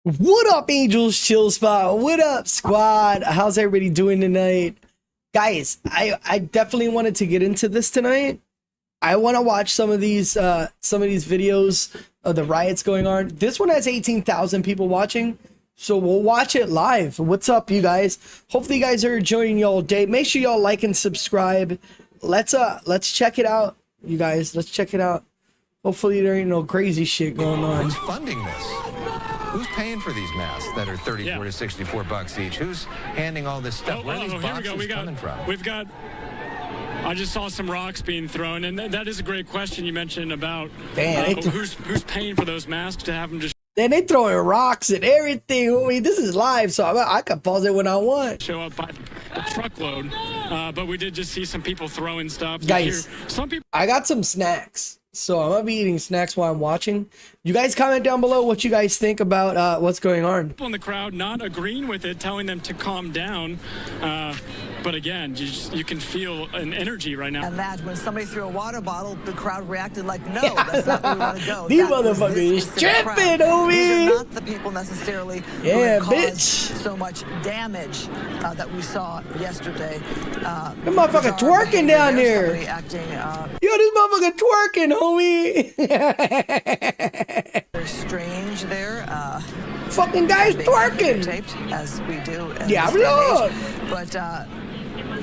What up, Angels Chill Spot? What up, squad? How's everybody doing tonight? Guys, I definitely wanted to get into this tonight. I want to watch some of these videos of the riots going on. This one has 18,000 people watching, so we'll watch it live. What's up, you guys? Hopefully you guys are enjoying y'all day. Make sure y'all like and subscribe. Let's check it out, you guys. Let's check it out. Hopefully there ain't no crazy shit going on. Who's funding this? Who's paying for these masks that are 34 to 64 bucks each? Who's handing all this stuff? Where are these boxes coming from? I just saw some rocks being thrown, and that is a great question you mentioned about who's paying for those masks to have them just. Then they throwing rocks and everything. I mean, this is live, so I can pause it when I want. Show up by the truckload, but we did just see some people throwing stuff. Guys, some people. I got some snacks, so I'm gonna be eating snacks while I'm watching. You guys comment down below what you guys think about what's going on. People in the crowd not agreeing with it, telling them to calm down. But again, you can feel an energy right now. And that when somebody threw a water bottle, the crowd reacted like, no, that's not where we want to go. These motherfuckers tripping, homie. These are not the people necessarily who caused so much damage that we saw yesterday. That motherfucker twerking down there. Yo, this motherfucker twerking, homie. They're strange there. Fucking guys twerking. Taped, as we do. Yeah, Lord. But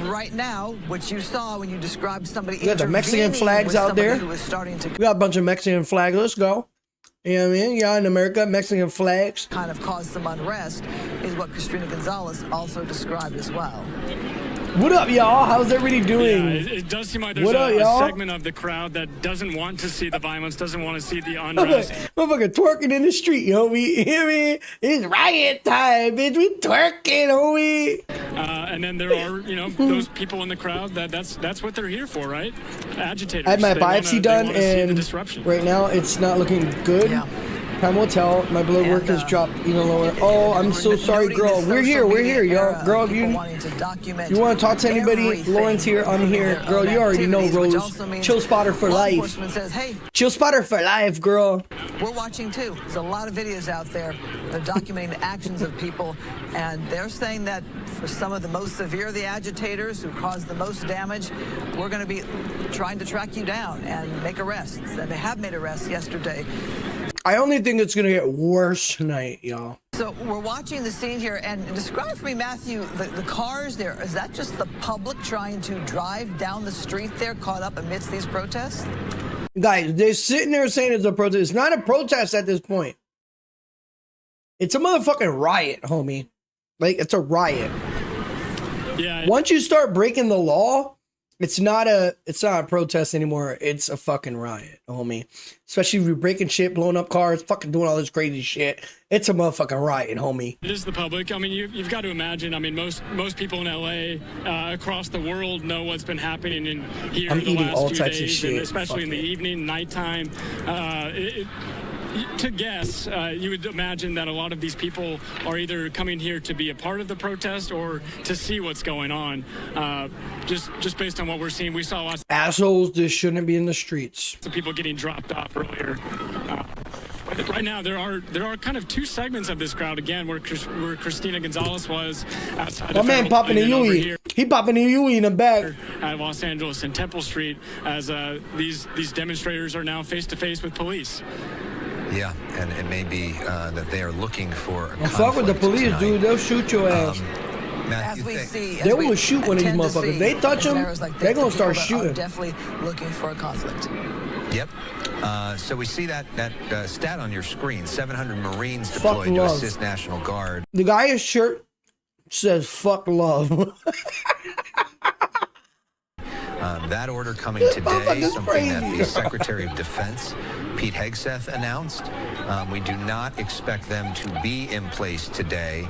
right now, what you saw when you described somebody, we got the Mexican flags out there. Who was starting to we got a bunch of Mexican flags. Let's go. You know what I mean? Yeah, in America, Mexican flags. Kind of caused some unrest, is what Christina Gonzalez also described as well. What up, y'all? How's everybody doing? Yeah, it does seem like there's a segment of the crowd that doesn't want to see the violence, doesn't want to see the unrest. Motherfucker twerking in the street, homie. You know what I mean? It's riot time, bitch. We twerking, homie. And then there are, those people in the crowd that's what they're here for, right? Agitators. I had my biopsy done, and right now it's not looking good. Yeah. Time will tell. My blood work has dropped even lower. Oh, I'm so sorry, girl. We're here, y'all. Girl, if you want to talk to anybody, Lauren's here. I'm here. Girl, you already know, Rose. Chill spotter for life. Says, hey, chill spotter for life, girl. We're watching too. There's a lot of videos out there. They're documenting the actions of people, and they're saying that for some of the most severe of the agitators who caused the most damage, we're going to be trying to track you down and make arrests. And they have made arrests yesterday. I only think it's going to get worse tonight, y'all. So we're watching the scene here, and describe for me, Matthew, the cars there. Is that just the public trying to drive down the street there, caught up amidst these protests? Guys, they're sitting there saying it's a protest. It's not a protest at this point. It's a motherfucking riot, homie. Like, it's a riot. Yeah. Once you start breaking the law, it's not a protest anymore. It's a fucking riot, homie. Especially if you're breaking shit, blowing up cars, fucking doing all this crazy shit. It's a motherfucking riot, homie. It is the public. I mean, you've got to imagine. I mean, most people in LA, across the world, know what's been happening in here the last few days, and especially in the evening, nighttime. To guess, you would imagine that a lot of these people are either coming here to be a part of the protest or to see what's going on. Just based on what we're seeing, we saw lots of assholes that shouldn't be in the streets. Of people getting dropped off earlier. Right now, there are kind of two segments of this crowd again, where Christina Gonzalez was outside. My man popping a Yui. He popping a Yui in the back. At Los Angeles and Temple Street, as these demonstrators are now face to face with police. Yeah, and it may be that they are looking for a fuck with the police, tonight. dude. They'll shoot your ass. They will shoot one of these motherfuckers. They touch them, they're going to start shooting. Definitely looking for a conflict. Yep. So we see that stat on your screen. 700 Marines deployed to assist National Guard. The guy's shirt says "fuck love." That order coming today, something that the Secretary of Defense, Pete Hegseth, announced. We do not expect them to be in place today.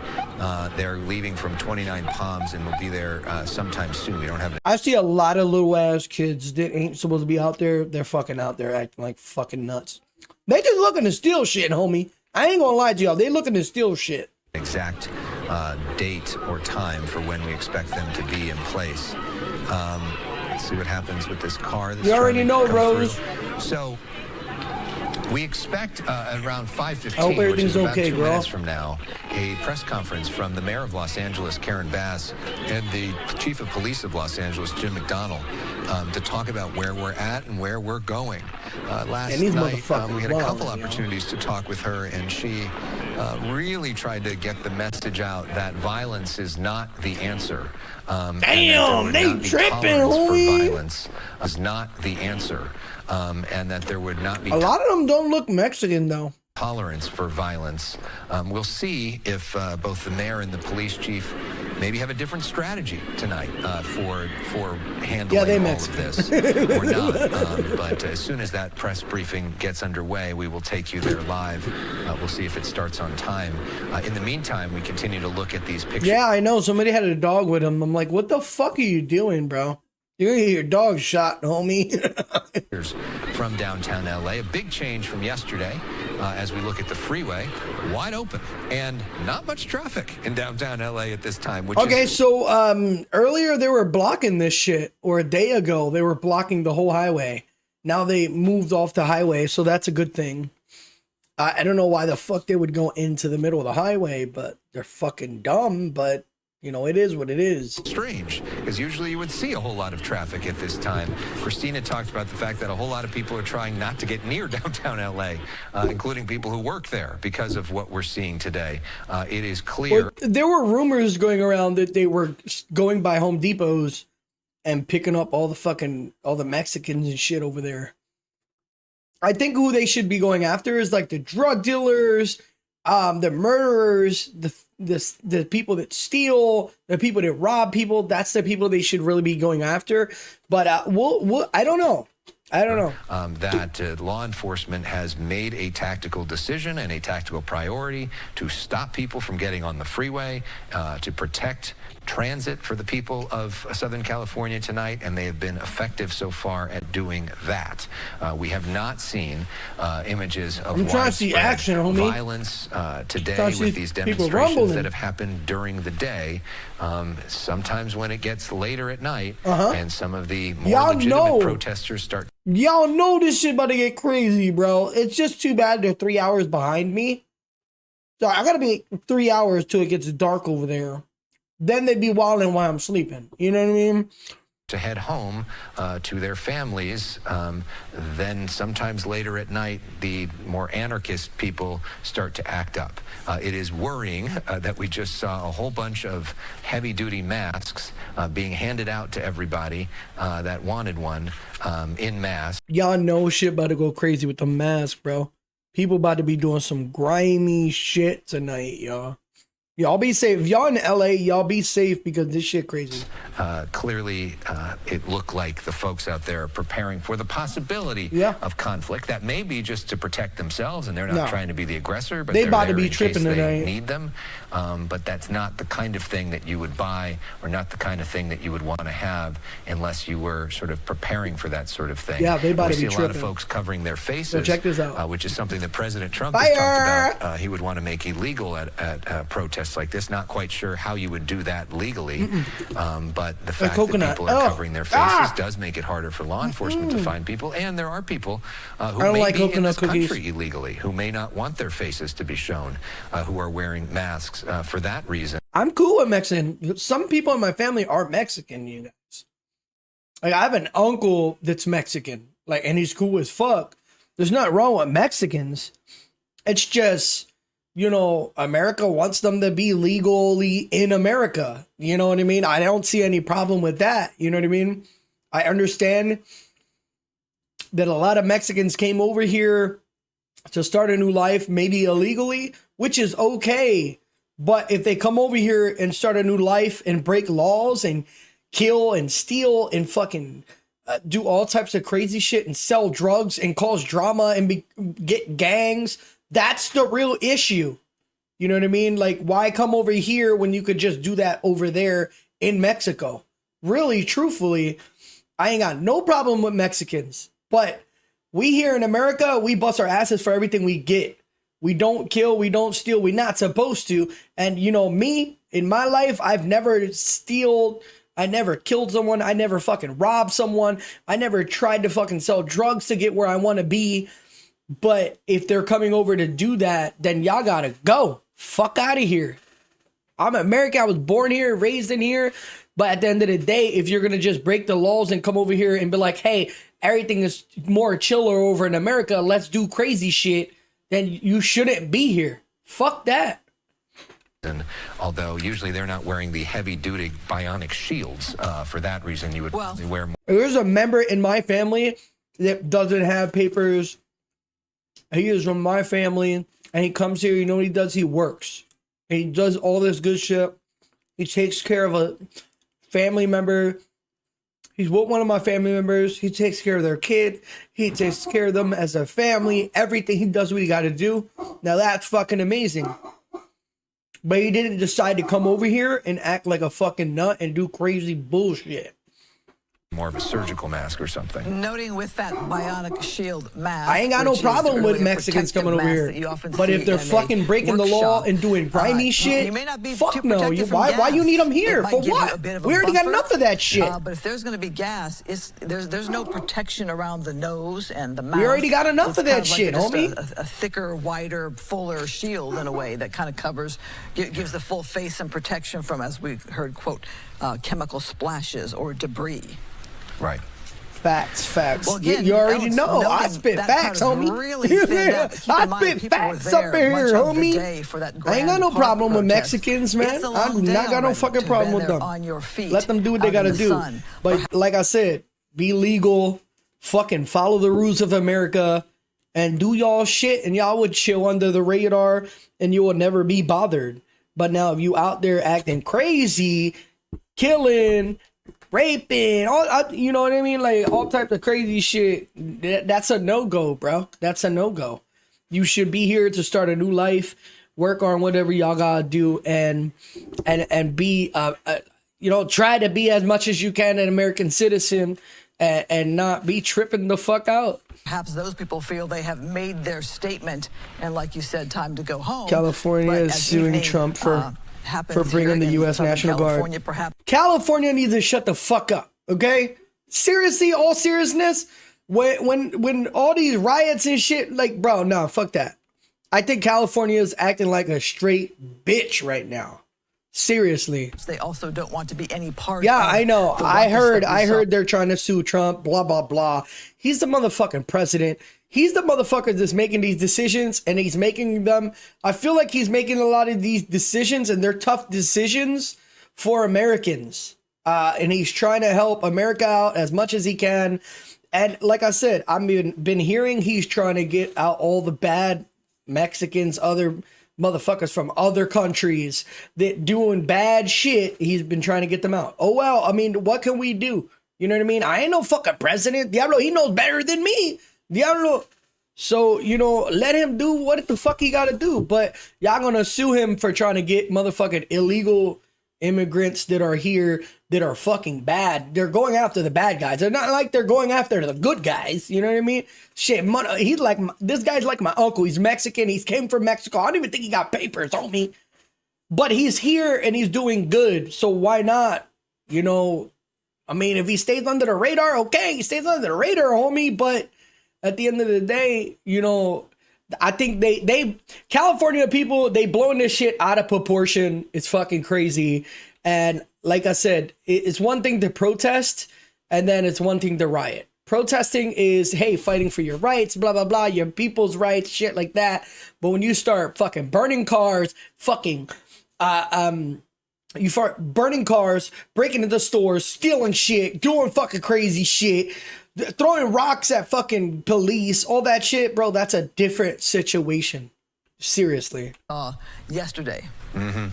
They're leaving from 29 Palms and will be there sometime soon. We don't have. I see a lot of little ass kids that ain't supposed to be out there. They're fucking out there acting like fucking nuts. They just looking to steal shit, homie. I ain't gonna lie to y'all. They looking to steal shit. Exact date or time for when we expect them to be in place. Let's see what happens with this car. You already know, Rose. So We expect around 5:15, I hope which is everything's about okay, 2 girl. minutes from now, a press conference from the mayor of Los Angeles, Karen Bass, and the chief of police of Los Angeles, Jim McDonnell, to talk about where we're at and where we're going. Last And these night, motherfuckers we had a couple love, you know? opportunities to talk with her, and she really tried to get the message out that violence is not the answer. Damn, they tripping, homie. Violence is not the answer, and that there would not be A lot of them don't look Mexican though. tolerance for violence. We'll see if both the mayor and the police chief maybe have a different strategy tonight for handling they all Mexican. of this or not. But as soon as that press briefing gets underway, we will take you there live. We'll see if it starts on time. In the meantime, we continue to look at these pictures. Yeah, I know. Somebody had a dog with him. I'm like, what the fuck are you doing, bro? You're gonna get your dog shot, homie. From downtown LA. A big change from yesterday as we look at the freeway, wide open and not much traffic in downtown LA at this time. Okay, so earlier they were blocking this shit, or a day ago they were blocking the whole highway. Now they moved off the highway, so that's a good thing. I don't know why the fuck they would go into the middle of the highway, but they're fucking dumb. But you know, it is what it is. Strange, because usually you would see a whole lot of traffic at this time. Christina talked about the fact that a whole lot of people are trying not to get near downtown LA, including people who work there, because of what we're seeing today. It is clear. Well, there were rumors going around that they were going by Home Depots and picking up all the Mexicans and shit over there. I think who they should be going after is like the drug dealers, the murderers, the people that steal, the people that rob people. That's the people they should really be going after. But we'll I don't know. That law enforcement has made a tactical decision and a tactical priority to stop people from getting on the freeway, to protect transit for the people of Southern California tonight, and they have been effective so far at doing that. We have not seen images of widespread action, homie. violence today with these demonstrations that have happened during the day. Sometimes when it gets later at night and some of the more legitimate protesters start. Y'all know this shit about to get crazy, bro. It's just too bad they're 3 hours behind me. So I gotta be 3 hours till it gets dark over there. Then they'd be wilding while I'm sleeping. You know what I mean? To head home to their families. Then sometimes later at night, the more anarchist people start to act up. It is worrying that we just saw a whole bunch of heavy-duty masks being handed out to everybody that wanted one in mass. Y'all know shit about to go crazy with the mask, bro. People about to be doing some grimy shit tonight, y'all. Y'all be safe. If y'all in LA, y'all be safe because this shit crazy. Clearly, it looked like the folks out there are preparing for the possibility of conflict. That may be just to protect themselves, and they're not trying to be the aggressor, but they're about to there be in tripping case tonight. they need them. But that's not the kind of thing that you would buy, or not the kind of thing that you would want to have unless you were sort of preparing for that sort of thing. Yeah, they about to be tripping. We see a lot of tripping. folks covering their faces, So check this out. which is something that President Trump has talked about. He would want to make illegal at protests like this. Not quite sure how you would do that legally, but the fact that people are covering their faces does make it harder for law enforcement to find people. And there are people who may be in this country illegally, who may not want their faces to be shown, who are wearing masks for that reason. I'm cool with Mexican. Some people in my family are Mexican, you guys. Like, I have an uncle that's Mexican, like, and he's cool as fuck. There's nothing wrong with Mexicans. It's just, you know, America wants them to be legally in America. You know what I mean? I don't see any problem with that. You know what I mean? I understand that a lot of Mexicans came over here to start a new life, maybe illegally, which is okay. But if they come over here and start a new life and break laws and kill and steal and fucking do all types of crazy shit and sell drugs and cause drama and get gangs, that's the real issue. You know what I mean? Like, why come over here when you could just do that over there in Mexico? Really, truthfully, I ain't got no problem with Mexicans. But we here in America, we bust our asses for everything we get. We don't kill, we don't steal, we're not supposed to. And, you know, me, in my life, I've never stealed, I never killed someone, I never fucking robbed someone, I never tried to fucking sell drugs to get where I want to be. But if they're coming over to do that, then y'all gotta go. Fuck out of here. I'm American. I was born here, raised in here. But at the end of the day, if you're gonna just break the laws and come over here and be like, hey, everything is more chiller over in America, let's do crazy shit, then you shouldn't be here. Fuck that. And although usually they're not wearing the heavy-duty bionic shields, for that reason you would probably wear more. There's a member in my family that doesn't have papers. He is from my family, and he comes here. You know what he does? He works. And he does all this good shit. He takes care of a family member. He's with one of my family members. He takes care of their kid. He takes care of them as a family. Everything. He does what he got to do. Now that's fucking amazing. But he didn't decide to come over here and act like a fucking nut and do crazy bullshit. More of a surgical mask or something. Noting with that bionic shield mask, I ain't got no problem with Mexicans coming over here. But if they're fucking breaking the law and doing grimy shit, fuck no. Why you need them here? For what? We already got enough of that shit. But if there's going to be gas, there's no protection around the nose and the mouth. We already got enough of that shit, homie. A thicker, wider, fuller shield in a way that kind of covers, gives the full face and protection from, as we heard, quote, chemical splashes or debris. Right. Facts. Well, again, you already know. I spit facts, homie. Really I spit facts up in here, homie. I ain't got no problem with Mexicans, man. I do not got no fucking problem with them. Let them do what they gotta do. But like I said, be legal, fucking follow the rules of America, and do y'all shit, and y'all would chill under the radar, and you will never be bothered. But now if you out there acting crazy, killing, raping, all, you know what I mean? Like all types of crazy shit. That's a no-go, bro. That's a no-go. You should be here to start a new life, work on whatever y'all gotta do, and be, you know, try to be as much as you can an American citizen and not be tripping the fuck out. Perhaps those people feel they have made their statement, and like you said, time to go home. California is suing Trump for bringing the U.S. National Guard. California needs to shut the fuck up, okay? Seriously, all seriousness, when all these riots and shit, like, bro, no, fuck that. I think California is acting like a straight bitch right now. Seriously. They also don't want to be any part. Yeah, I know. I heard they're trying to sue Trump, blah, blah, blah. He's the motherfucking president. He's the motherfucker that's making these decisions, and he's making them. I feel like he's making a lot of these decisions, and they're tough decisions for Americans. And he's trying to help America out as much as he can. And like I said, I've been hearing he's trying to get out all the bad Mexicans, other motherfuckers from other countries that doing bad shit. He's been trying to get them out. Oh, well, I mean, what can we do? You know what I mean? I ain't no fucking president. Diablo, he knows better than me. Diablo. So, you know, let him do what the fuck he got to do. But y'all gonna sue him for trying to get motherfucking illegal immigrants that are here that are fucking bad. They're going after the bad guys. They're not like they're going after the good guys. You know what I mean? Shit, he's like, this guy's like my uncle. He's Mexican. He came from Mexico. I don't even think he got papers, homie. But he's here and he's doing good. So why not? You know, I mean, if he stays under the radar, okay, he stays under the radar, homie. But at the end of the day, you know, I think they California people, they blowing this shit out of proportion. It's fucking crazy. And like I said, it's one thing to protest, and then it's one thing to riot. Protesting is, hey, fighting for your rights, blah, blah, blah, your people's rights, shit like that. But when you start fucking burning cars, fucking, you start burning cars, breaking into stores, stealing shit, doing fucking crazy shit, throwing rocks at fucking police, all that shit, bro, that's a different situation. Seriously. Yesterday. Mm-hmm.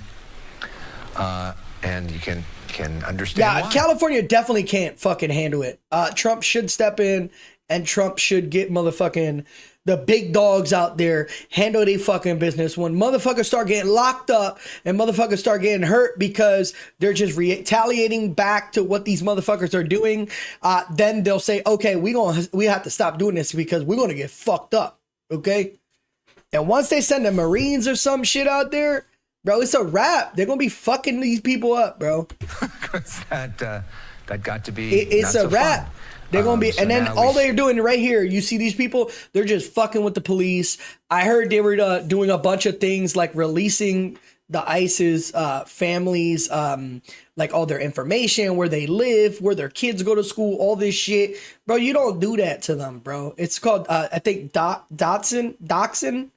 And you can understand why. California definitely can't fucking handle it. Trump should step in, and Trump should get motherfucking the big dogs out there handle their fucking business. When motherfuckers start getting locked up and motherfuckers start getting hurt because they're just retaliating back to what these motherfuckers are doing, then they'll say, okay, we have to stop doing this because we're gonna get fucked up. Okay. And once they send the Marines or some shit out there, bro, it's a wrap. They're gonna be fucking these people up, bro. that got to be. It's a wrap. They're gonna be, So and then now all they're doing right here, you see these people, they're just fucking with the police. I heard they were doing a bunch of things like releasing the ISIS families, like all their information, where they live, where their kids go to school, all this shit. Bro, you don't do that to them, bro. It's called, I think, doxing.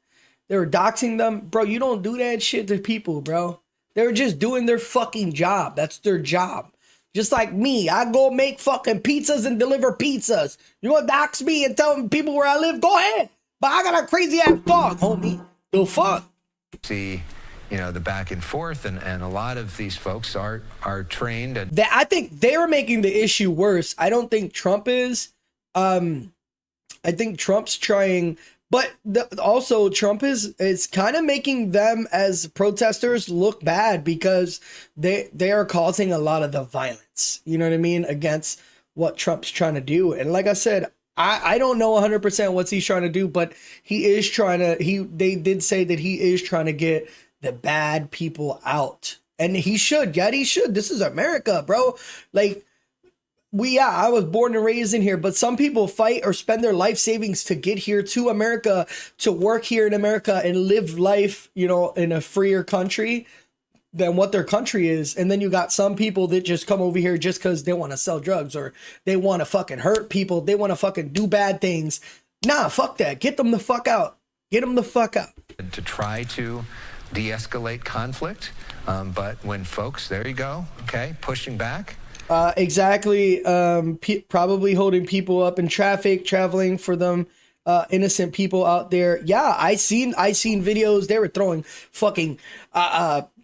They were doxing them. Bro, you don't do that shit to people, bro. They were just doing their fucking job. That's their job. Just like me, I go make fucking pizzas and deliver pizzas. You want to dox me and tell people where I live? Go ahead. But I got a crazy ass dog, homie. The fuck? See, you know, the back and forth, and a lot of these folks are trained. And I think they're making the issue worse. I don't think Trump is. I think Trump's trying, but also Trump is kind of making them as protesters look bad because they are causing a lot of the violence. You know what I mean? Against what Trump's trying to do. And like I said, I don't know 100% what he's trying to do, but he is trying to. They did say that he is trying to get the bad people out, and he should. Yeah, he should. This is America, bro. Like, I was born and raised in here, but some people fight or spend their life savings to get here to America, to work here in America and live life, you know, in a freer country than what their country is. And then you got some people that just come over here just because they want to sell drugs or they want to fucking hurt people. They want to fucking do bad things. Nah, fuck that. Get them the fuck out. Get them the fuck out. to try to de-escalate conflict, but when folks, there you go, okay, pushing back. Exactly. Probably holding people up in traffic, traveling for them, innocent people out there. Yeah, I seen videos. They were throwing fucking,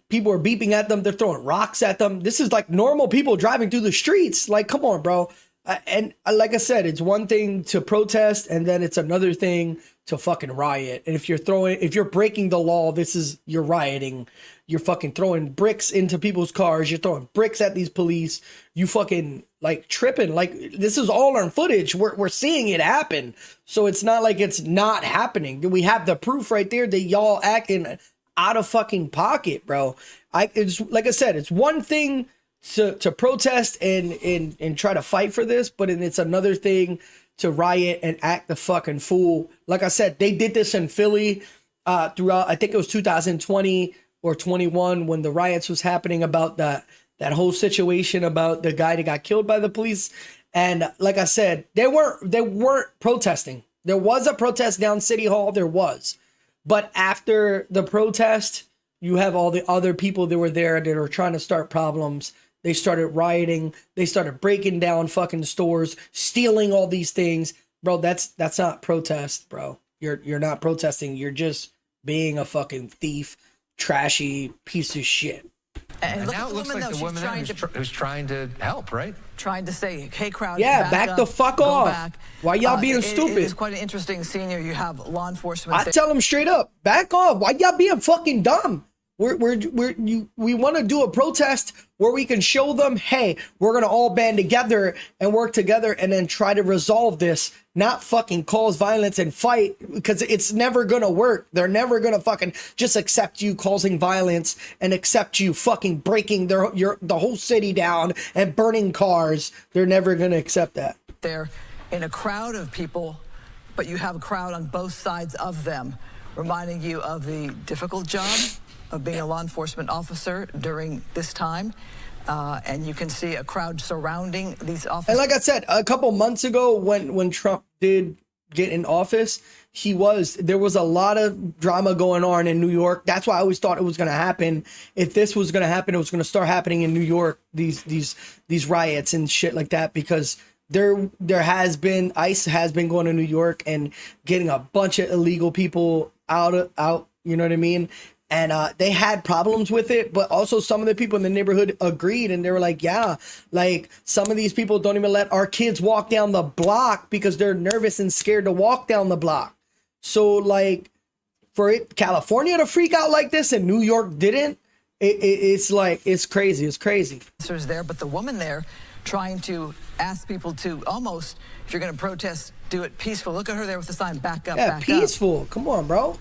people were beeping at them. They're throwing rocks at them. This is like normal people driving through the streets. Like, come on, bro. And like I said, it's one thing to protest, and then it's another thing to fucking riot. And if you're breaking the law, you're rioting. You're fucking throwing bricks into people's cars. You're throwing bricks at these police. You fucking like tripping. Like, this is all on footage. We're seeing it happen. So it's not like it's not happening. We have the proof right there that y'all acting out of fucking pocket, bro. It's like I said, it's one thing to protest and try to fight for this, but it's another thing to riot and act the fucking fool. Like I said, they did this in Philly throughout, I think it was 2020 or 21 when the riots was happening about that whole situation about the guy that got killed by the police. And like I said, they weren't protesting. There was a protest down City Hall, there was. But after the protest, you have all the other people that were there that are trying to start problems. They started rioting. They started breaking down fucking stores, stealing all these things. Bro, that's not protest, bro. You're not protesting. You're just being a fucking thief, trashy piece of shit. And now it looks like the woman who's trying to help, right? Trying to say, hey, crowd, yeah, back the fuck off. Back. Why y'all being stupid? It's quite an interesting scene here. You have law enforcement. I tell them straight up, back off. Why y'all being fucking dumb? We want to do a protest where we can show them, hey, we're going to all band together and work together and then try to resolve this, not fucking cause violence and fight, because it's never going to work. They're never going to fucking just accept you causing violence and accept you fucking breaking the whole city down and burning cars. They're never going to accept that. They're in a crowd of people, but you have a crowd on both sides of them, reminding you of the difficult job of being a law enforcement officer during this time. And you can see a crowd surrounding these officers. And like I said, a couple months ago when Trump did get in office, there was a lot of drama going on in New York. That's why I always thought it was going to happen. If this was going to happen, it was going to start happening in New York, these riots and shit like that, because ICE has been going to New York and getting a bunch of illegal people out, you know what I mean? And they had problems with it, but also some of the people in the neighborhood agreed, and they were like, yeah, like some of these people don't even let our kids walk down the block because they're nervous and scared to walk down the block. So like for California to freak out like this and New York didn't, it's crazy. It's crazy. There, but the woman there trying to ask people to almost, if you're going to protest, do it peaceful. Look at her there with the sign, back up, back peaceful. Up. Come on, bro.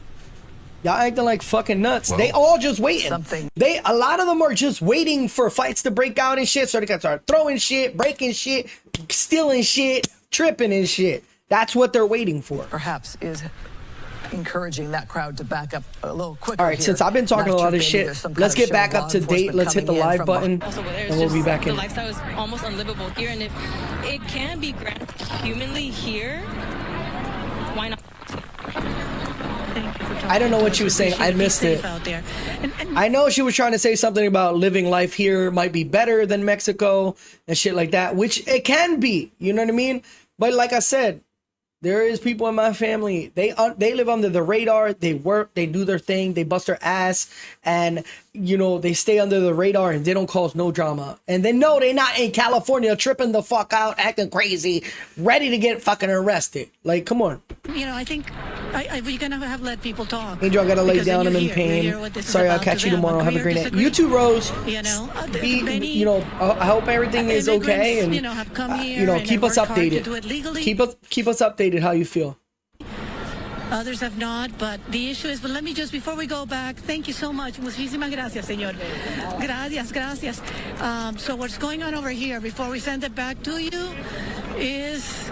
Y'all acting like fucking nuts. Whoa. They all just waiting. A lot of them are just waiting for fights to break out and shit, so they can start throwing shit, breaking shit, stealing shit, tripping and shit. That's what they're waiting for. Perhaps is encouraging that crowd to back up a little quicker. All right, here. since I've been talking a lot of shit, let's get back up to date. Let's hit the live button, Also, and we'll be back in. The lifestyle is almost unlivable here, and if it can be granted humanly here, why not? I don't know what she was saying. I missed it. I know she was trying to say something about living life here might be better than Mexico and shit like that, which it can be. You know what I mean? But like I said, there is people in my family. They live under the radar. They work. They do their thing. They bust their ass, and you know they stay under the radar and they don't cause no drama. And then no, they're not in California tripping the fuck out, acting crazy, ready to get fucking arrested. Like, come on. You know, I think we're gonna have let people talk. Angel, I gotta lay Because then down. I'm you're in here. You pain. hear what this is Sorry, I'll about catch to you them. tomorrow. Have a Agree or great night. disagree? You too, Rose. You know, Be, you know, I hope everything is okay, and you know, have come here you know, and keep us worked hard to updated. do it legally. Keep us updated. How you feel? Others have not, but the issue is, but let me just, before we go back, thank you so much. Muchísimas gracias, señor. Gracias. So what's going on over here, before we send it back to you, is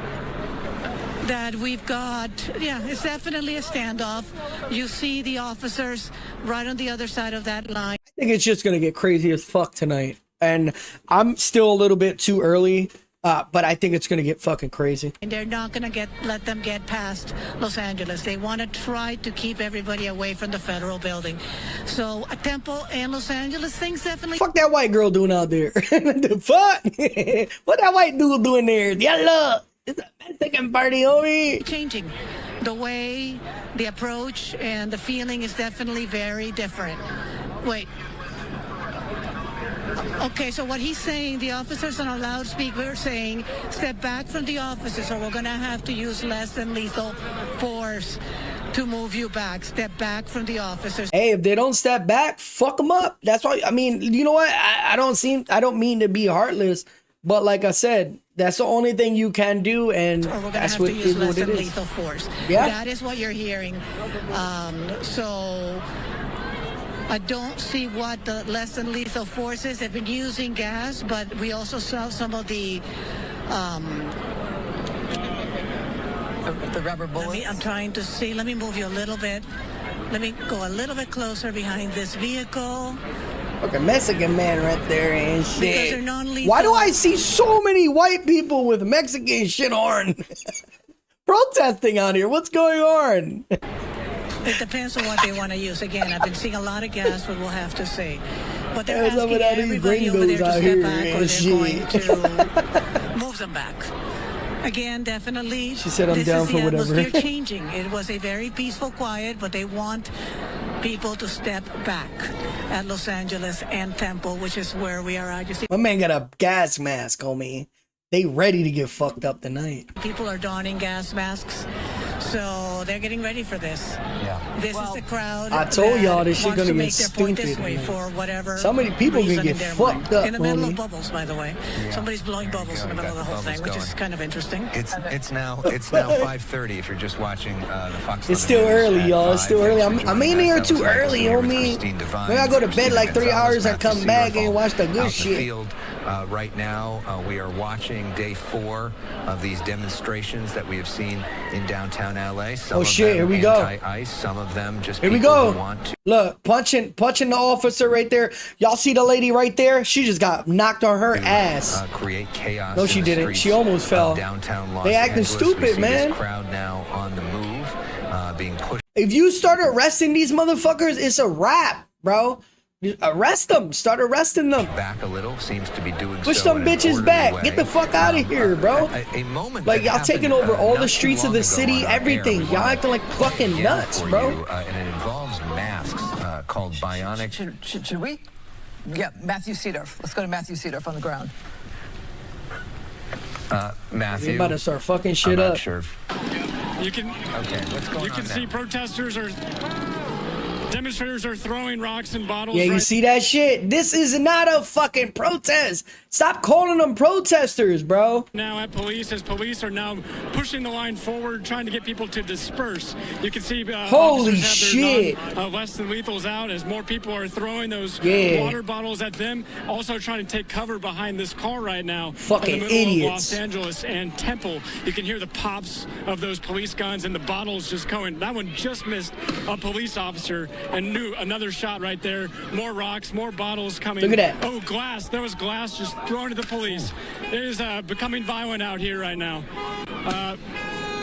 that we've got, it's definitely a standoff. You see the officers right on the other side of that line. I think it's just gonna get crazy as fuck tonight, and I'm still a little bit too early. But I think it's going to get fucking crazy. And they're not going to let them get past Los Angeles. They want to try to keep everybody away from the federal building. So Temple and Los Angeles, things definitely... Fuck that white girl doing out there. The fuck? What that white dude doing there? Yalla! It's a Mexican party, homie. Changing. The way, the approach, and the feeling is definitely very different. Wait. Okay, so what he's saying, the officers on a loudspeaker are saying, step back from the officers or we're going to have to use less than lethal force to move you back. Step back from the officers. Hey, if they don't step back, fuck them up. That's why, I mean, you know what? I don't mean to be heartless, but like I said, that's the only thing you can do, and that's what, use less what it than is. Lethal force. Yeah. That is what you're hearing. So I don't see what the less than lethal force is. They've been using gas, but we also saw some of the rubber bullets. I'm trying to see. Let me move you a little bit. Let me go a little bit closer behind this vehicle. Fucking Mexican man right there and Because they're shit. non-lethal. Why do I see so many white people with Mexican shit on? Protesting out here. What's going on? It depends on what they want to use. Again, I've been seeing a lot of gas, but we'll have to see. But they're There's some asking of these everybody over there gringos to out step here back, or and they're going shit. to move them back. Again, definitely. She said, "I'm down for whatever." This is the atmosphere changing. It was a very peaceful, quiet, but they want people to step back at Los Angeles and Temple, which is where we are at. You see, My man got a gas mask on me. They ready to get fucked up tonight. people are donning gas masks, so they're getting ready for this. Yeah. This is the crowd. I told y'all this shit wants gonna to get make their point this stupid way tonight. for whatever. So many people can reason get in their fucked mind. up, in the middle homie. of bubbles, by the way. Yeah. Somebody's blowing bubbles in the middle of the whole thing, which is kind of interesting. It's now 5:30 if you're just watching the Fox. It's still 11 early, News y'all. at It's still 5. early. Thanks for I'm in joining here us. too That was early, Alex Lee with homie. Christine Devine, Maybe I go to bed Christina like 3 Gonzalez, hours and Matthew come back Searle and watch the out good in shit. Field. Right now, we are watching day 4 of these demonstrations that we have seen in downtown LA. Some Oh, of shit, them here we go. anti-ICE, some of them just Here we people go. who want to. Look, punching the officer right there. Y'all see the lady right there? She just got knocked on her ass. Create chaos. No, in she the didn't. streets She almost of fell. Downtown Los They acting Angeles. We stupid, see man. This crowd now on the move, being pushed If you start arresting these motherfuckers, it's a wrap, bro. You arrest them. Start arresting them. back a little. Seems to be doing Push so them in an bitches orderly back. way. Get the fuck out of here, bro. A moment Like, that y'all taking happened, over all not the too streets of long the ago city, on our air. everything. We Y'all wanna acting like fucking again nuts, for bro. you, and it involves masks called bionic. Should we? Yeah, Matthew Seedorf. Let's go to Matthew Seedorf on the ground. Matthew, They about to start fucking I'm shit not up. sure. You can Okay, what's going you on can see now? protesters are Demonstrators are throwing rocks and bottles. Yeah, you right see that shit? This is not a fucking protest. Stop calling them protesters, bro. now at police, as police are now pushing the line forward, trying to get people to disperse. You can see Holy officers have their shit. less than lethals out as more people are throwing those Yeah. water bottles at them. Also trying to take cover behind this car right now. Fucking in the middle idiots. of Los Angeles and Temple. You can hear the pops of those police guns and the bottles just going. That one just missed a police officer and knew another shot right there. More rocks, more bottles coming. Look at that. Oh, glass. There was glass just thrown to the police. It is becoming violent out here right now.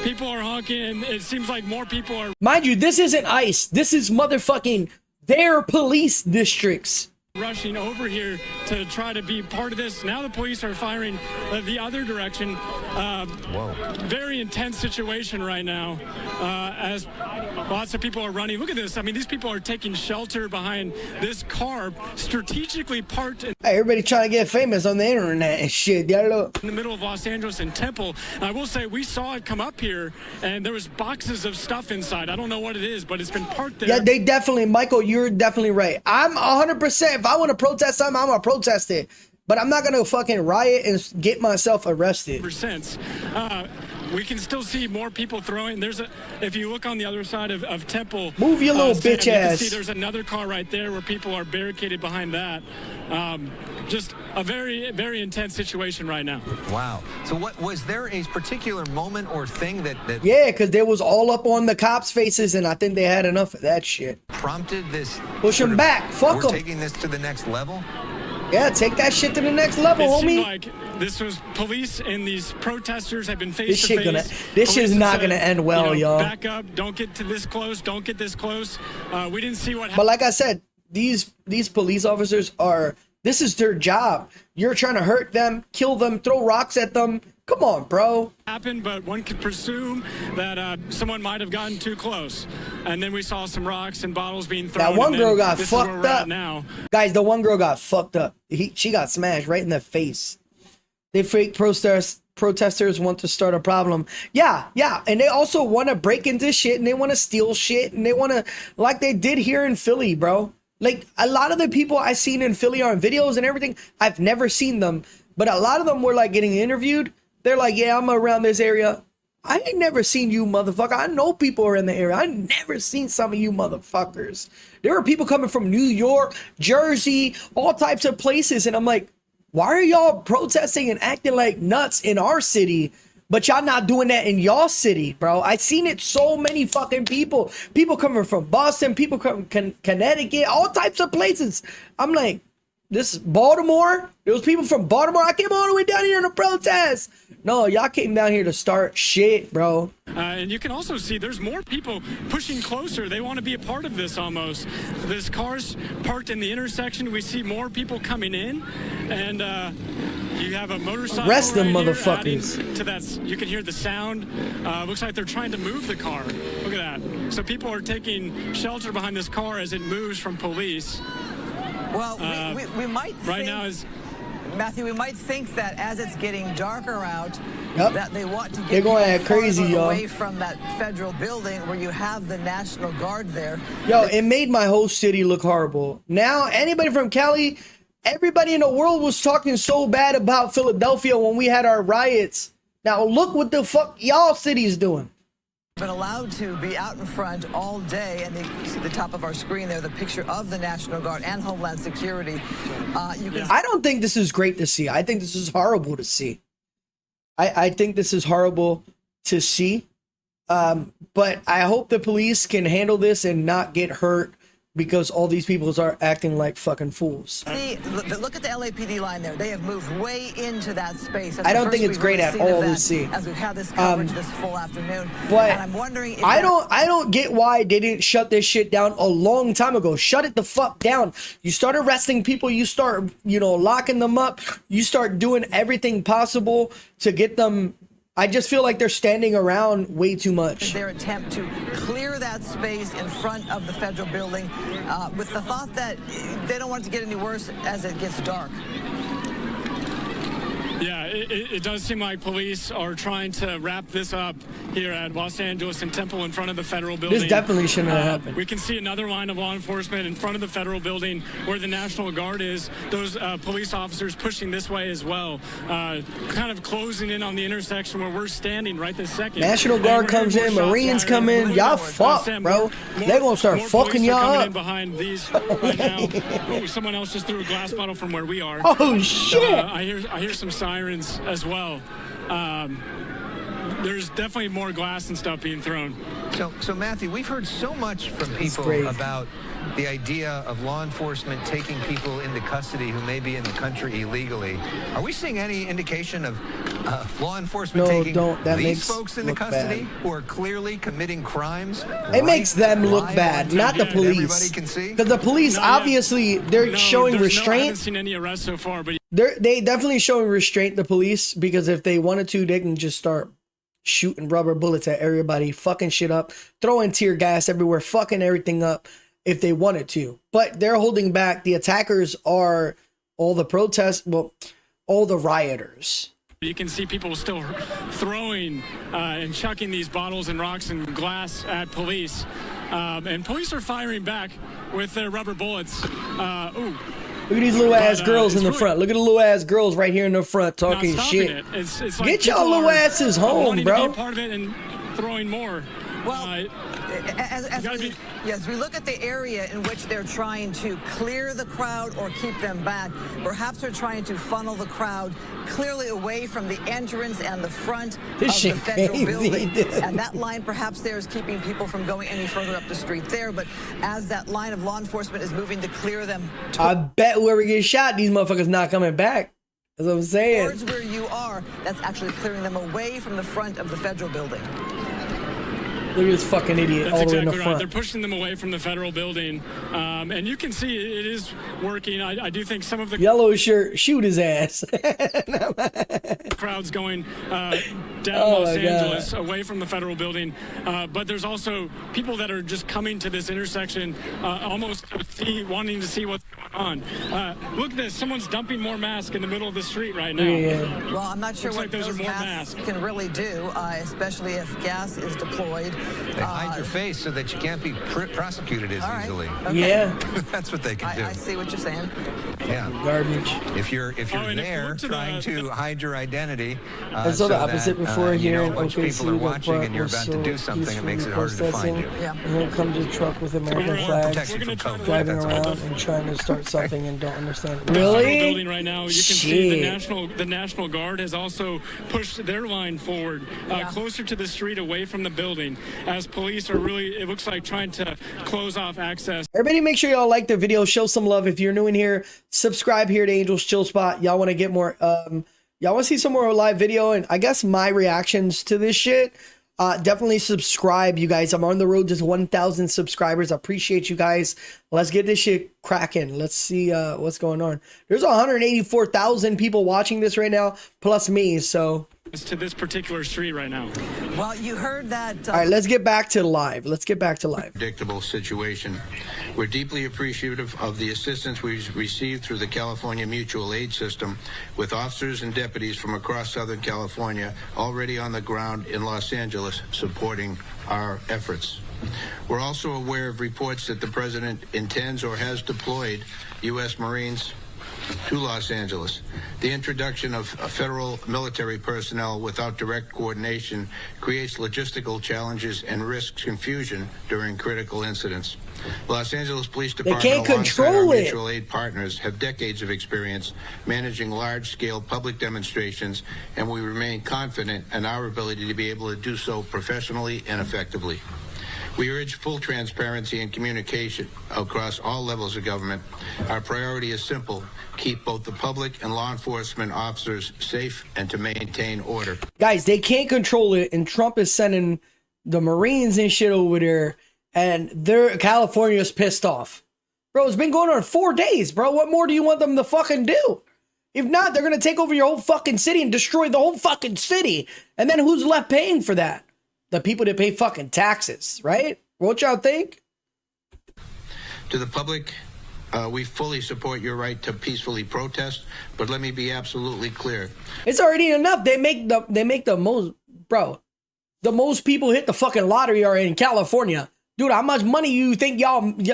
People are honking, and it seems like more people are Mind you, this isn't ICE. This is motherfucking their police districts. rushing over here to try to be part of this. Now the police are firing the other direction. Whoa. Very intense situation right now as lots of people are running. Look at this. I mean, these people are taking shelter behind this car strategically parked in Hey, everybody trying to get famous on the internet and shit. the middle of Los Angeles and Temple. I will say we saw it come up here, and there was boxes of stuff inside. I don't know what it is, but it's been parked there. Yeah, they definitely, Michael, you're definitely right. I'm 100%. If I want to protest something, I'm going to protest it. But I'm not going to fucking riot and get myself arrested. Since we can still see more people throwing. If you look on the other side of Temple, Move your little Sam, bitch you can ass. see there's another car right there where people are barricaded behind that. Just a very, very intense situation right now. Wow. So what was there a particular moment or thing that Yeah, because they was all up on the cops' faces, and I think they had enough of that shit. prompted this? Push 'em sort of, back. Fuck we're 'em. taking this to the next level? Yeah, take that shit to the next level, It seemed homie. like this was police and these protesters have been face This to shit face. gonna- this shit's Police not said, gonna end well, y'all. Back up! Don't get to this close! Don't get this close! We didn't see what But happened. like I said, these police officers are, this is their job. You're trying to hurt them, kill them, throw rocks at them. Come on, bro. But one could presume that someone might have gotten too close. And then we saw some rocks and bottles being thrown. That one and then girl got this is where fucked we're at up. now. Guys, the one girl got fucked up. She got smashed right in the face. They fake protesters want to start a problem. Yeah. And they also want to break into shit, and they want to steal shit, and they want to, like they did here in Philly, bro. Like, a lot of the people I seen in Philly on videos and everything, I've never seen them. But a lot of them were, like, getting interviewed. They're like, yeah, I'm around this area. I ain't never seen you, motherfucker. I know people are in the area. I never seen some of you motherfuckers. There are people coming from New York, Jersey, all types of places. And I'm like, why are y'all protesting and acting like nuts in our city, but y'all not doing that in y'all city, bro? I seen it so many fucking people. People coming from Boston, people coming from Connecticut, all types of places. I'm like, this Baltimore? There was people from Baltimore. I came all the way down here to protest. No, y'all came down here to start shit, bro. And you can also see there's more people pushing closer. They want to be a part of this almost. This car's parked in the intersection. We see more people coming in. And you have a motorcycle Arrest them, right here motherfuckers. adding to that. You can hear the sound. Looks like they're trying to move the car. Look at that. So people are taking shelter behind this car as it moves from police. Well, we might Right think, now is Matthew, we might think that as it's getting darker out, Yep. that they want to get They're going people at crazy, farther y'all. away from that federal building where you have the National Guard there. Yo, it made my whole city look horrible. Now, anybody from Cali, everybody in the world was talking so bad about Philadelphia when we had our riots. Now, look what the fuck y'all city's doing. Been allowed to be out in front all day, and you see the top of our screen there, the picture of the National Guard and Homeland Security. You can I don't think this is great to see. I think this is horrible to see. I think this is horrible to see. But I hope the police can handle this and not get hurt because all these people are acting like fucking fools. see, look at the LAPD line there. They have moved way into that space. That's I the don't first think it's we've great really at seen all of to that see. as we've had this coverage this full afternoon. But and I'm wondering if I don't get why they didn't shut this shit down a long time ago. Shut it the fuck down. You start arresting people, you start, locking them up, you start doing everything possible to get them. I just feel like they're standing around way too much. their attempt to clear that space in front of the federal building with the thought that they don't want it to get any worse as it gets dark. Yeah, it does seem like police are trying to wrap this up here at Los Angeles and Temple in front of the federal building. This definitely shouldn't have happened. We can see another line of law enforcement in front of the federal building where the National Guard is. Those police officers pushing this way as well, kind of closing in on the intersection where we're standing right this second. National Guard comes in, Marines come in. Y'all fuck, bro. They gonna start fucking y'all up. In behind these right now. Oh, someone else just threw a glass bottle from where we are. Oh shit! I hear some sirens as well. There's definitely more glass and stuff being thrown. So Matthew, we've heard so much from people about the idea of law enforcement taking people into custody who may be in the country illegally. Are we seeing any indication of law enforcement taking these folks into custody who are clearly committing crimes? It makes them look bad, not the police. Everybody can see. Because the police, obviously, they're showing restraint. I haven't seen any arrests so far, but They definitely showing restraint, the police, because if they wanted to, they can just start shooting rubber bullets at everybody, fucking shit up, throwing tear gas everywhere, fucking everything up if they wanted to. But they're holding back. The attackers are all the protests, well, all the rioters. you can see people still throwing and chucking these bottles and rocks and glass at police. And police are firing back with their rubber bullets. Look at these little ass girls in the front. Look at the little ass girls right here in the front talking shit. It's like get y'all little asses home, bro. To be part of it and throwing more. Well, as we look at the area in which they're trying to clear the crowd or keep them back, perhaps they're trying to funnel the crowd clearly away from the entrance and the front of the federal building. And that line perhaps there is keeping people from going any further up the street there. But as that line of law enforcement is moving to clear them, I bet whoever gets shot, these motherfuckers not coming back. That's what I'm saying. towards where you are, that's actually clearing them away from the front of the federal building. Look at this fucking idiot all the way in the front. Right. They're pushing them away from the federal building. And you can see it is working. I do think some of the yellow shirt, shoot his ass. crowds going down Los Angeles away from the federal building. But there's also people that are just coming to this intersection almost wanting to see what's going on. Look at this. Someone's dumping more masks in the middle of the street right now. Yeah. Well, I'm not sure what those those are more masks can really do, especially if gas is deployed. They hide your face so that you can't be prosecuted as Okay. easily. Yeah. That's what they can do. I see what you're saying. Yeah. Garbage. If you're there trying to hide your identity, It's all the opposite before here. a bunch of people are watching and you're about to do something, it makes it harder to find you. Yeah. And then comes a truck with American flags Protect you from COVID. driving That's all. around and trying to start something and don't understand. Building Really? right now, you can see the National Guard has also pushed their line forward closer to the street, away from the building, as police are really, it looks like, trying to close off access. Everybody make sure y'all like the video, show some love. If you're new in here, subscribe here to Angel's Chill Spot. Y'all want to get more, y'all want to see some more live video and I guess my reactions to this shit. Definitely subscribe, you guys. I'm on the road to 1,000 subscribers. I appreciate you guys. Let's get this shit cracking. Let's see what's going on. There's 184,000 people watching this right now, plus me. So To this particular street right now. Well, you heard that. all right, let's get back to live. Let's get back to live. Predictable situation. We're deeply appreciative of the assistance we've received through the California Mutual Aid System, with officers and deputies from across Southern California already on the ground in Los Angeles supporting our efforts. We're also aware of reports that the president intends or has deployed U.S. Marines to Los Angeles. The introduction of federal military personnel without direct coordination creates logistical challenges and risks confusion during critical incidents. Los Angeles Police Department, can't alongside our control it. mutual aid partners, have decades of experience managing large-scale public demonstrations, and we remain confident in our ability to be able to do so professionally and effectively. We urge full transparency and communication across all levels of government. Our priority is simple: keep both the public and law enforcement officers safe and to maintain order. Guys, they can't control it, and Trump is sending the Marines and shit over there, and California's pissed off. Bro, it's been going on 4 days, bro. What more do you want them to fucking do? If not, they're gonna take over your whole fucking city and destroy the whole fucking city. And then who's left paying for that? The people that pay fucking taxes, right? What y'all think? To the public We fully support your right to peacefully protest, but let me be absolutely clear. It's already enough. They make the most, bro. The most people hit the fucking lottery are in California. Dude, how much money you think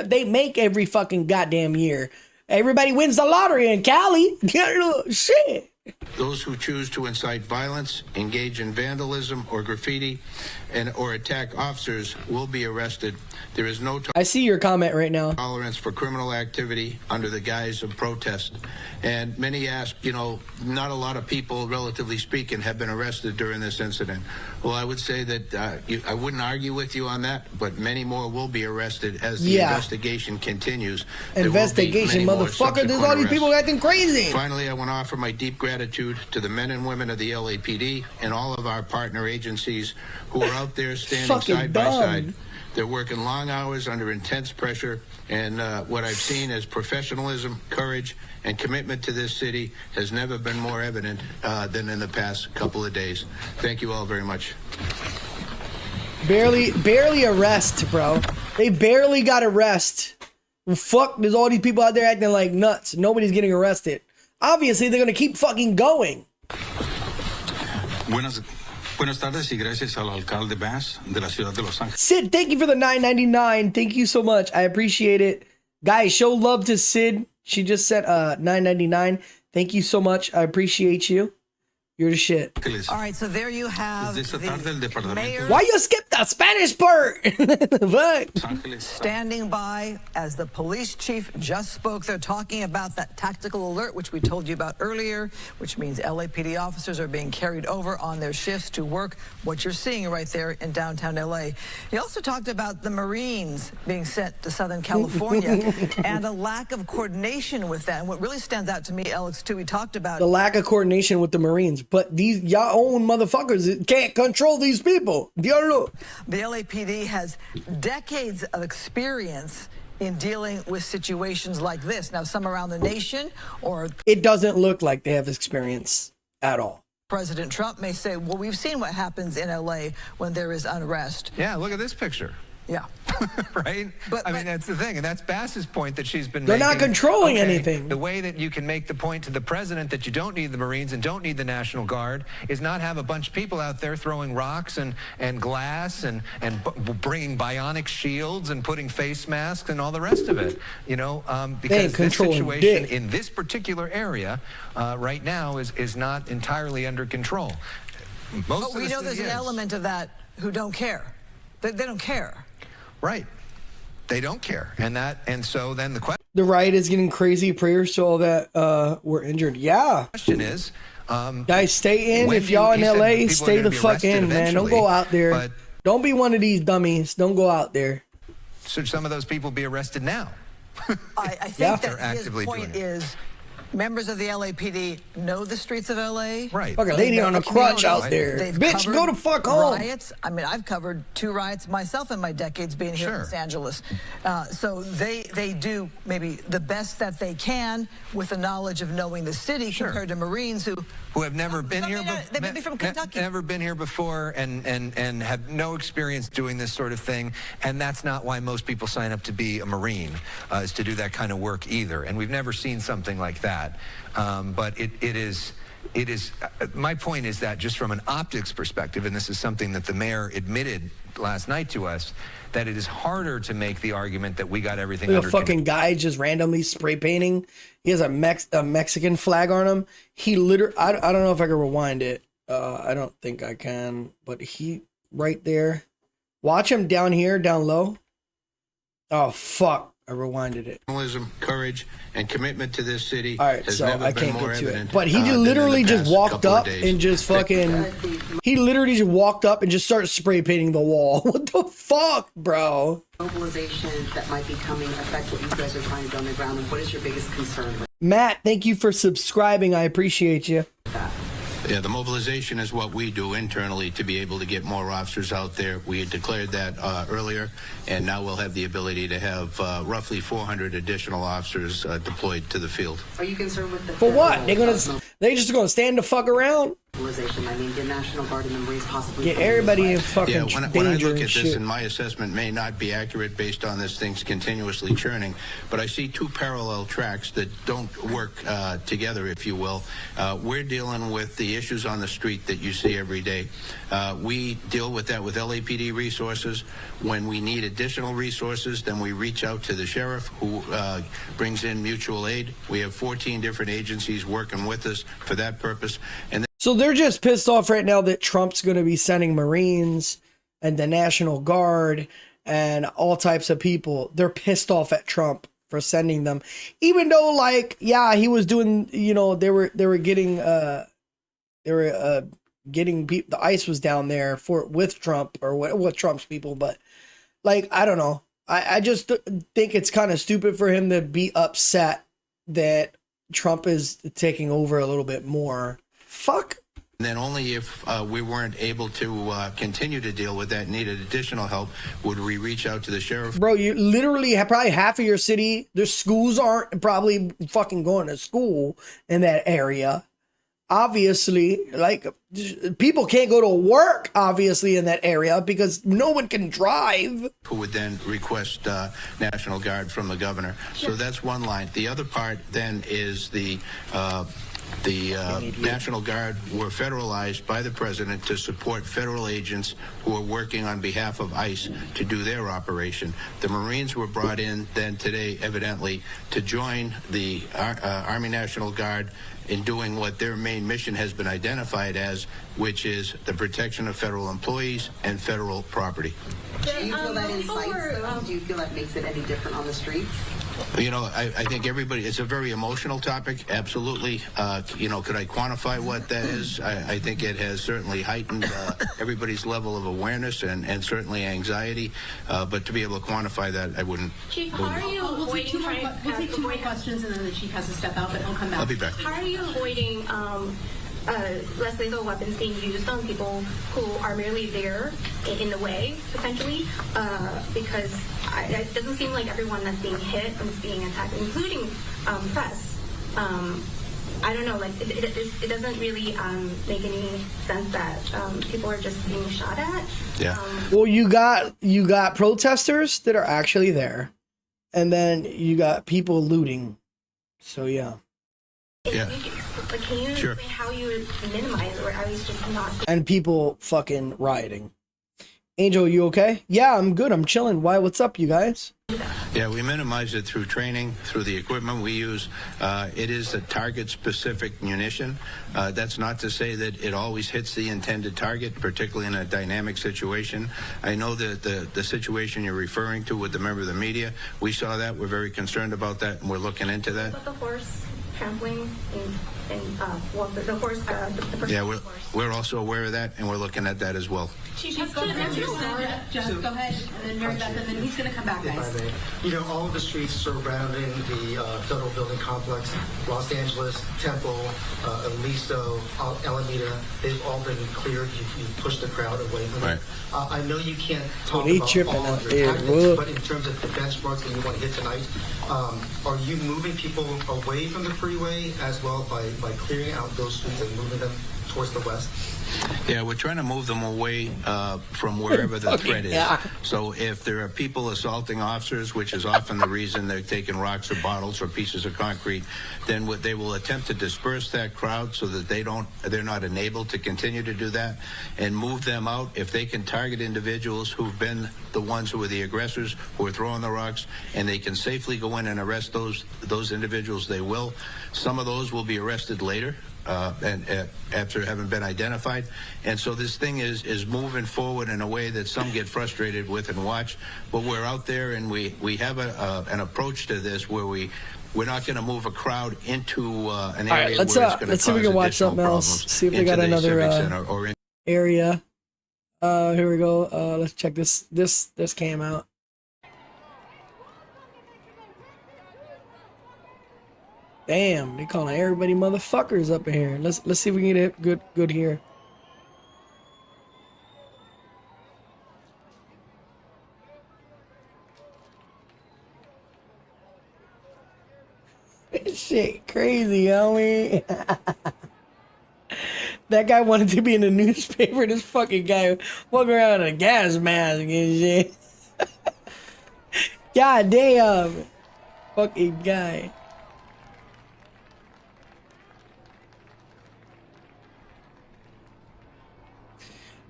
they make every fucking goddamn year? Everybody wins the lottery in Cali. Shit. Those who choose to incite violence, engage in vandalism or graffiti, or attack officers will be arrested. There is no I see your comment right now. tolerance for criminal activity under the guise of protest. And many ask, you know, not a lot of people, relatively speaking, have been arrested during this incident. Well, I would say that I wouldn't argue with you on that, but many more will be arrested as the investigation continues. Investigation, motherfucker. There's all these people acting crazy. Finally, I want to offer my deep gratitude to the men and women of the LAPD and all of our partner agencies who are out there standing side by side. They're working long hours under intense pressure, and what I've seen as professionalism, courage, and commitment to this city has never been more evident than in the past couple of days. Thank you all very much. Barely arrest, bro. They barely got arrest. Fuck, there's all these people out there acting like nuts. Nobody's getting arrested. Obviously, they're gonna keep fucking going. Buenas tardes y gracias al alcalde Bass de la ciudad de Los Ángeles. Sid, thank you for the $9.99. Thank you so much. I appreciate it. Guys, show love to Sid. She just sent $9.99. Thank you so much. I appreciate you. You're the shit. All right, so there you have the mayor. Why you skip the Spanish part? Standing by as the police chief just spoke. They're talking about that tactical alert, which we told you about earlier, which means LAPD officers are being carried over on their shifts to work what you're seeing right there in downtown LA. He also talked about the Marines being sent to Southern California and a lack of coordination with that. And what really stands out to me, Alex, too, we talked about the lack of coordination with the Marines. But these y'all own motherfuckers can't control these people. Diablo. The LAPD has decades of experience in dealing with situations like this. Now, some around the nation, or it doesn't look like they have experience at all. President Trump may say, well, we've seen what happens in LA when there is unrest. Yeah, look at this picture. Yeah. Right? I mean, that's the thing. And that's Bass's point that she's been making. They're not controlling okay, anything. The way that you can make the point to the president that you don't need the Marines and don't need the National Guard is not have a bunch of people out there throwing rocks and glass and bringing bionic shields and putting face masks and all the rest of it. You know, because this situation in this particular area right now is not entirely under control. But we know there's an element of that who don't care. They don't care. Right. They don't care. And so then the question. The riot is getting crazy. Prayers to all that were injured. Yeah. Question is, guys, stay in. If y'all in LA, stay the fuck in, man. Don't go out there. Don't be one of these dummies. Don't go out there. Should some of those people be arrested now? I think that his point is members of the LAPD know the streets of LA. Right. Fucking lady on a crutch out there. Bitch, go to fuck home. Riots. I mean, I've covered 2 riots myself in my decades being here in Los Angeles. So they do maybe the best that they can with the knowledge of knowing the city compared to Marines who have never been here. They may be from Kentucky. Never been here before and have no experience doing this sort of thing. And that's not why most people sign up to be a Marine, is to do that kind of work either. And we've never seen something like that. But it is my point is that just from an optics perspective, and this is something that the mayor admitted last night to us, that it is harder to make the argument that we got everything under control. A fucking guy just randomly spray painting. He has a Mexican flag on him. He literally, I don't know if I can rewind it. I don't think I can, but he right there. Watch him down here, down low. Oh, fuck. I rewinded it. Courage and commitment to this city. All right, so I can't get to it. But he literally just walked up and just fucking. He literally just walked up and just started spray painting the wall. What the fuck, bro? Mobilization that might be coming affect what you guys are trying to do on the ground, and what is your biggest concern? Matt, thank you for subscribing. I appreciate you. Yeah, the mobilization is what we do internally to be able to get more officers out there. We had declared that earlier, and now we'll have the ability to have roughly 400 additional officers deployed to the field. Are you concerned with the... For what? They just gonna stand the fuck around? Utilization. I mean, the National Guard and the Marines possibly. Get everybody in fucking Yeah, when I danger look and at shit. this, and my assessment may not be accurate based on this thing's continuously churning, but I see two parallel tracks that don't work together, if you will. We're dealing with the issues on the street that you see every day. We deal with that with LAPD resources. When we need additional resources, then we reach out to the sheriff, who brings in mutual aid. We have 14 different agencies working with us for that purpose. And So they're just pissed off right now that Trump's going to be sending Marines and the National Guard and all types of people. They're pissed off at Trump for sending them, even though, like, yeah, he was doing, you know, they were getting the ICE was down there with Trump or with Trump's people, but like, I don't know. I just think it's kind of stupid for him to be upset that Trump is taking over a little bit more. Fuck. And then only if we weren't able to continue to deal with that, needed additional help, would we reach out to the sheriff. Bro, you literally have probably half of your city, their schools aren't probably fucking going to school in that area. Obviously, like, people can't go to work, obviously, in that area because no one can drive. Who would then request National Guard from the governor. So that's one line. The other part then is the National Guard were federalized by the president to support federal agents who are working on behalf of ICE to do their operation. The Marines were brought in then today, evidently, to join the Army National Guard in doing what their main mission has been identified as, which is the protection of federal employees and federal property. Do you feel that incites, though? Do you feel that makes it any different on the street? You know, I think everybody, it's a very emotional topic, absolutely. You know, could I quantify what that is? I think it has certainly heightened everybody's level of awareness and certainly anxiety. But to be able to quantify that, I wouldn't. Chief, how are you avoiding... We'll take two more questions and then the chief has to step out, but he'll come back. I'll be back. How are you avoiding less lethal weapons being used on people who are merely there in the way, potentially, because it doesn't seem like everyone that's being hit and is being attacked, including press. I don't know, like, it doesn't really make any sense that people are just being shot at. Yeah. Well, you got protesters that are actually there, and then you got people looting. So yeah. Yeah. Can you Sure. explain how you would minimize or at least just not... And people fucking rioting. Angel, you okay? Yeah, I'm good. I'm chilling. Why? What's up, you guys? Yeah, we minimize it through training, through the equipment we use. It is a target-specific munition. That's not to say that it always hits the intended target, particularly in a dynamic situation. I know that the situation you're referring to with the member of the media, we saw that. We're very concerned about that, and we're looking into that. But the horse trampling well, the horse, the person Yeah, on the horse. we're also aware of that, and we're looking at that as well. Chief, go ahead. Just go ahead, and then Mary Beth, and then he's going to come back, If I guys. may. You know, all of the streets surrounding the federal building complex, Los Angeles, Temple, Aliso, Alameda, they've all been cleared. You pushed the crowd away from Right. it. I know you can't talk he about tripping all out of there, your tactics, look. but in terms of the benchmarks that you want to hit tonight, are you moving people away from the freeway as well by clearing out those streets and moving them towards the west? Yeah, we're trying to move them away from wherever the threat is. Yeah. So if there are people assaulting officers, which is often the reason they're taking rocks or bottles or pieces of concrete, then they will attempt to disperse that crowd so that they're not enabled to continue to do that, and move them out. If they can target individuals who've been the ones who are the aggressors, who are throwing the rocks, and they can safely go in and arrest those individuals, they will. Some of those will be arrested later. And after having been identified. And so this thing is moving forward in a way that some get frustrated with and watch. But we're out there, and we have an approach to this where we're not going to move a crowd into an area All right, let's where it's going to see if we cause can watch additional something else. problems See if they into got the another Civic Center or in area. Here we go. Let's check this. This came out. Damn, they calling everybody motherfuckers up in here. Let's see if we can get it good here. Shit crazy, homie. That guy wanted to be in the newspaper. This fucking guy walking around in a gas mask and shit. God damn. Fucking guy.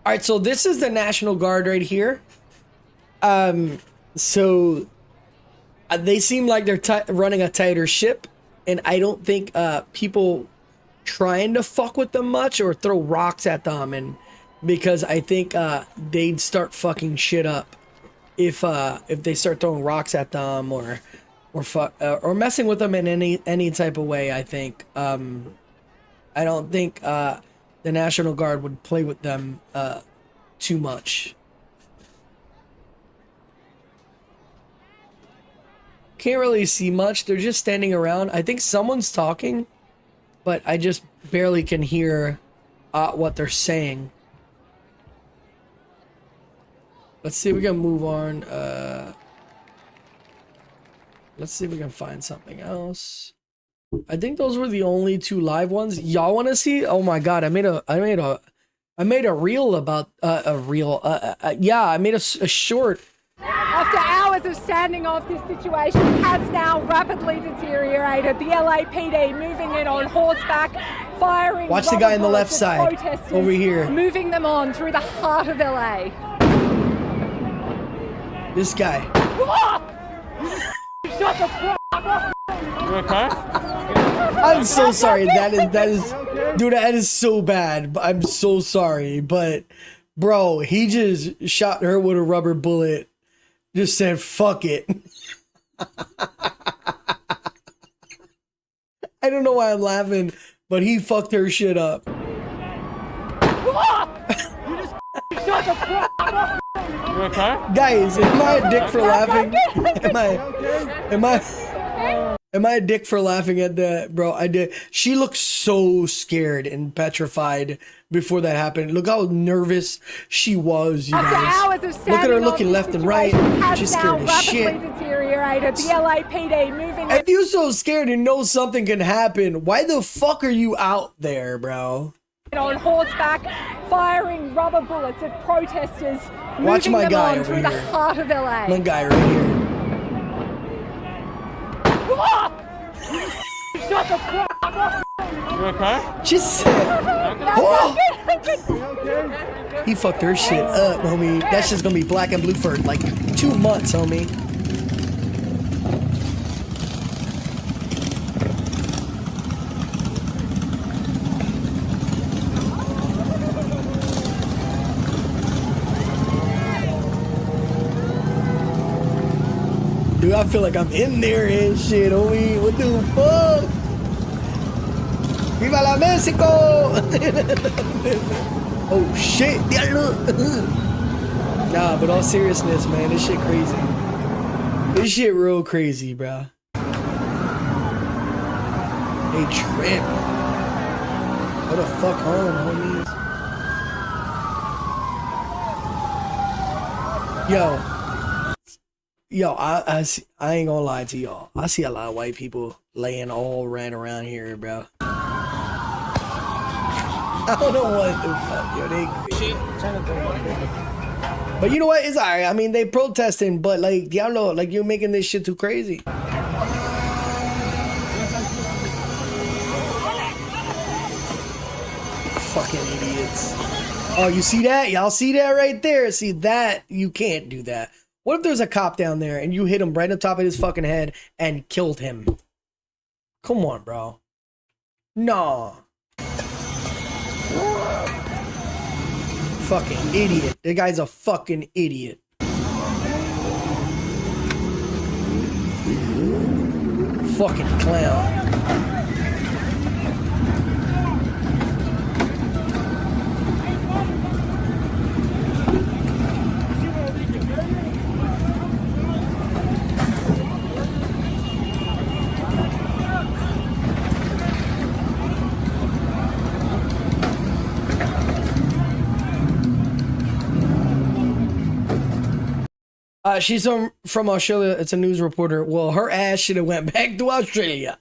All right, so this is the National Guard right here. So they seem like they're running a tighter ship, and I don't think people trying to fuck with them much or throw rocks at them, and because I think they'd start fucking shit up if they start throwing rocks at them or messing with them in any type of way. I think I don't think the National Guard would play with them too much. Can't really see much. They're just standing around. I think someone's talking, but I just barely can hear what they're saying. Let's see if we can move on. Let's see if we can find something else. I think those were the only two live ones. Y'all want to see? Oh my god, I made a reel about yeah, I made a short. After hours of standing off, this situation has now rapidly deteriorated. The LAPD moving in on horseback, firing. Watch the guy on the left side over here. Moving them on through the heart of LA. This guy. Shut the fuck up. You okay? I'm so sorry. That is, dude, that is so bad. I'm so sorry, but bro, he just shot her with a rubber bullet. Just said, fuck it. I don't know why I'm laughing, but he fucked her shit up. Shut the fuck up. You okay? Guys, am I a dick for laughing? Am I a dick for laughing at that? Bro, I did. She looked so scared and petrified before that happened. Look how nervous she was, you guys. Look at her looking left and right. She's scared as shit. Deteriorated. The LAPD moving. If you're so scared and know something can happen, why the fuck are you out there, bro? On horseback, firing rubber bullets at protesters. Watch my guy over through here. The heart of LA. My guy right here. Shut the fuck up. You okay? Just said. Oh. He fucked her shit up, homie. That's just gonna be black and blue for like 2 months, homie. Dude, I feel like I'm in there and shit, homie. What the fuck? Viva la Mexico! Oh shit! Nah, but all seriousness, man, this shit crazy. This shit real crazy, bro. Hey, trip. What the fuck home, homies? Yo, I ain't gonna lie to y'all. I see a lot of white people laying all right around here, bro. I don't know what the fuck, yo, they crazy. But you know what? It's alright. I mean, they protesting, but like, Diablo, like, you're making this shit too crazy. Fucking idiots. Oh, you see that? Y'all see that right there? See that? You can't do that. What if there's a cop down there and you hit him right on top of his fucking head and killed him? Come on, bro. No. Fucking idiot. The guy's a fucking idiot. Fucking clown. She's from Australia. It's a news reporter. Well, her ass should have went back to Australia.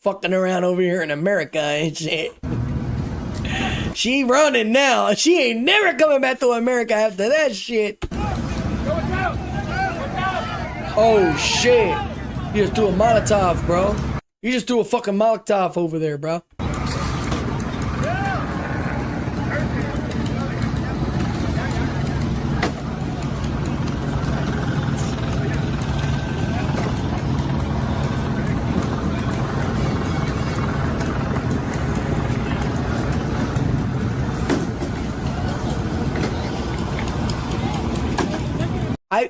Fucking around over here in America and shit. She running now. She ain't never coming back to America after that shit. Oh shit. You just threw a Molotov, bro. You just threw a fucking Molotov over there, bro.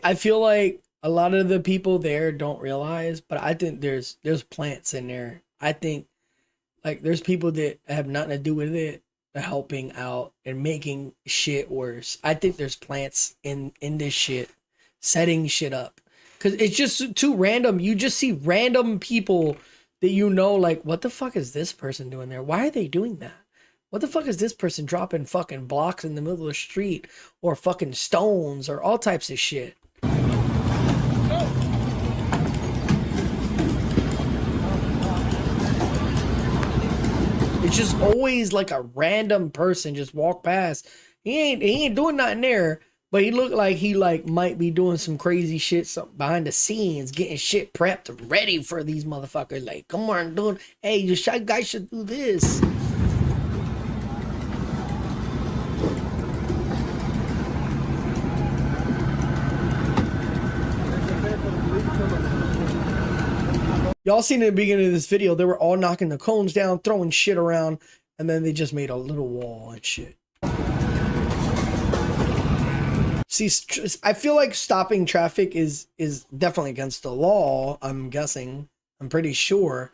I feel like a lot of the people there don't realize, but I think there's plants in there. I think like there's people that have nothing to do with it helping out and making shit worse. I think there's plants in this shit setting shit up because it's just too random. You just see random people that you know, like, what the fuck is this person doing there? Why are they doing that? What the fuck is this person dropping fucking blocks in the middle of the street or fucking stones or all types of shit? It's just always like a random person just walk past. He ain't doing nothing there, but he looked like he like might be doing some crazy shit behind the scenes, getting shit prepped and ready for these motherfuckers. Like, come on, dude. Hey, you guys should do this. Y'all seen in the beginning of this video, they were all knocking the cones down, throwing shit around, and then they just made a little wall and shit. See, I feel like stopping traffic is definitely against the law, I'm guessing. I'm pretty sure.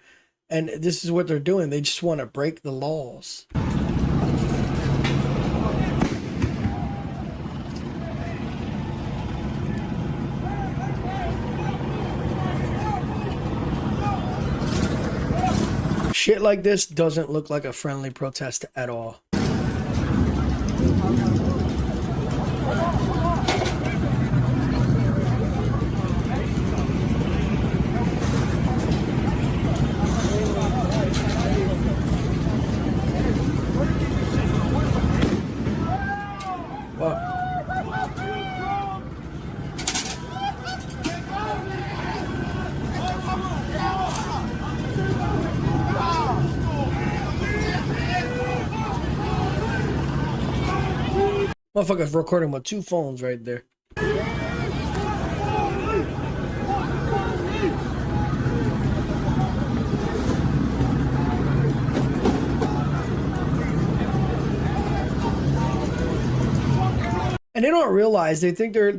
And this is what they're doing. They just want to break the laws. Shit like this doesn't look like a friendly protest at all. Well, motherfucker's recording with two phones right there. And they don't realize, they think they're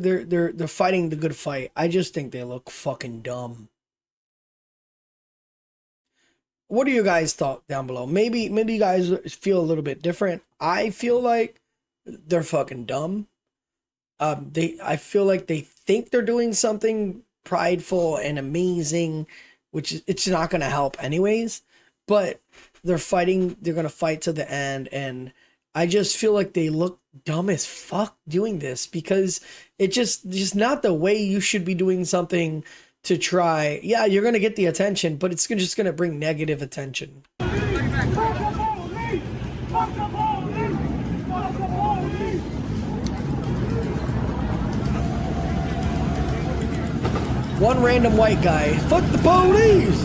fighting the good fight. I just think they look fucking dumb. What do you guys thought down below? Maybe you guys feel a little bit different. I feel like they're fucking dumb. I feel like they think they're doing something prideful and amazing, which it's not going to help anyways, but they're fighting, they're going to fight to the end. And I just feel like they look dumb as fuck doing this because it's just not the way you should be doing something to try. Yeah, you're going to get the attention, but it's just going to bring negative attention. One random white guy, fuck the police!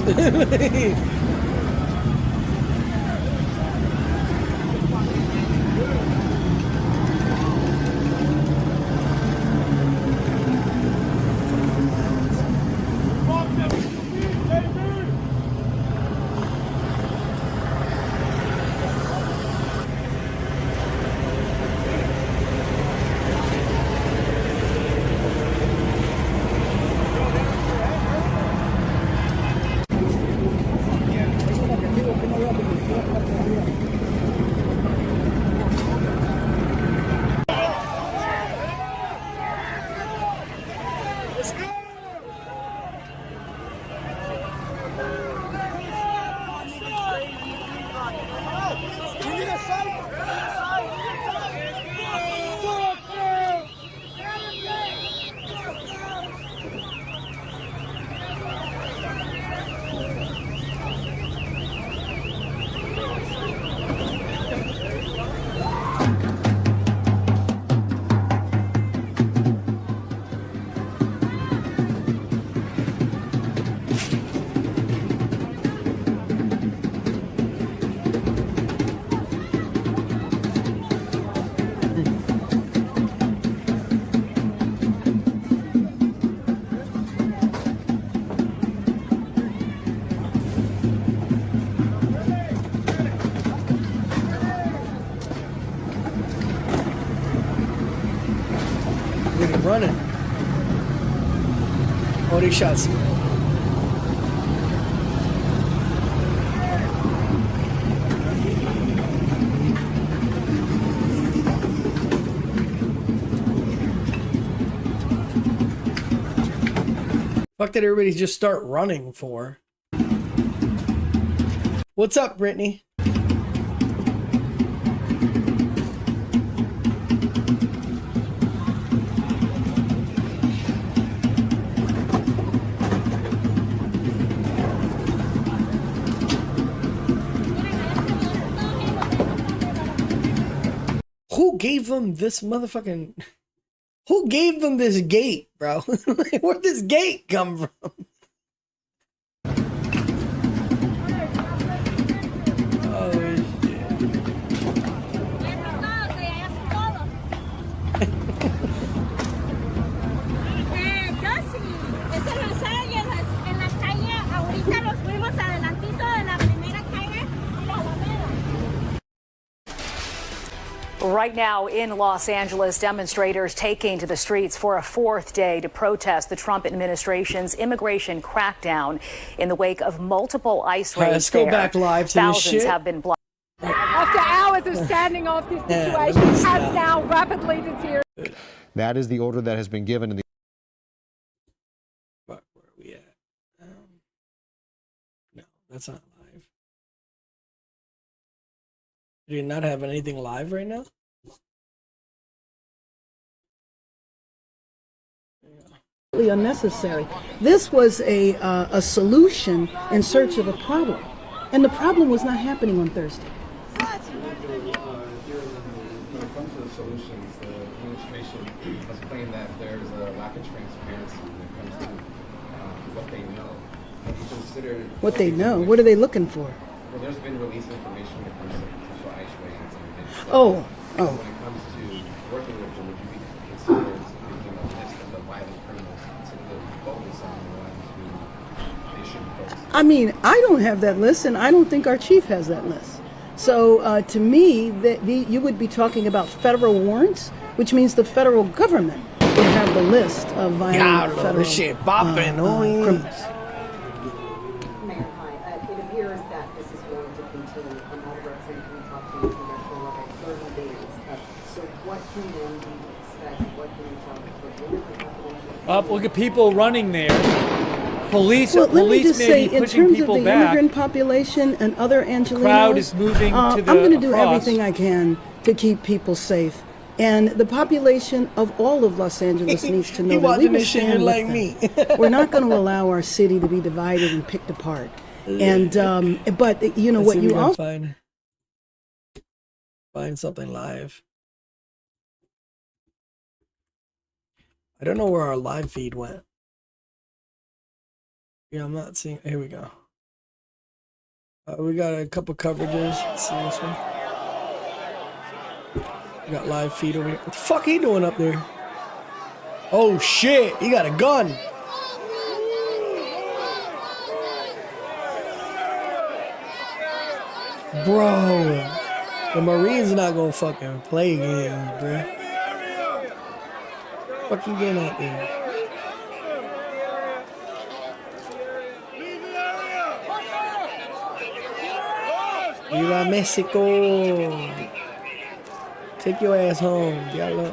running. Oh, they shot some. Fuck did everybody just start running for? What's up, Brittany? Who gave them this motherfucking... Who gave them this gate, bro? Where'd this gate come from? Oh, Right now in Los Angeles, demonstrators taking to the streets for a fourth day to protest the Trump administration's immigration crackdown in the wake of multiple ICE raids. Let's go back live to Thousands this shit. have been blocked. After hours of standing off, this situation has now rapidly deteriorated. That is the order that has been given in the... Fuck, where are we at? No, that's not live. Do you not have anything live right now? Unnecessary. This was a solution in search of a problem, and the problem was not happening on Thursday. When it comes to the solutions, the administration has claimed that there's a lack of transparency when it comes to what they know. Have you considered What they know? What are they looking for? Well, there's been released information when it comes to potential ICE raids and stuff. Oh. When it comes to working with them, would you be considered making a list of the violent criminals, particularly focus on the ones who they shouldn't focus on? I mean, I don't have that list, and I don't think our chief has that list. So to me, you would be talking about federal warrants, which means the federal government would have the list of violent federal this shit bopping, criminals. Mayor, hi. It appears that this is going to continue. I'm not a representative from talk to the congressional level 30 days. So what can then be expected? What can you tell us? What Up, look at people running there. Police, Well, let me police just may say, be in pushing terms of people the back. immigrant population and other Angelinos, crowd is moving to I'm the going to do across. everything I can to keep people safe. And the population of all of Los Angeles needs to know that we watching will this shit stand like with me. them. We're not going to allow our city to be divided and picked apart. And but you know Let's what see if you we can also find something live. I don't know where our live feed went. Yeah, I'm not seeing. Here we go. We got a couple coverages. Let's see this one. We got live feed over here. What the fuck he doing up there? Oh shit! He got a gun. Bro, the Marines not gonna fucking play games, bro. What you doing out there? Viva Mexico! Take your ass home, diablo.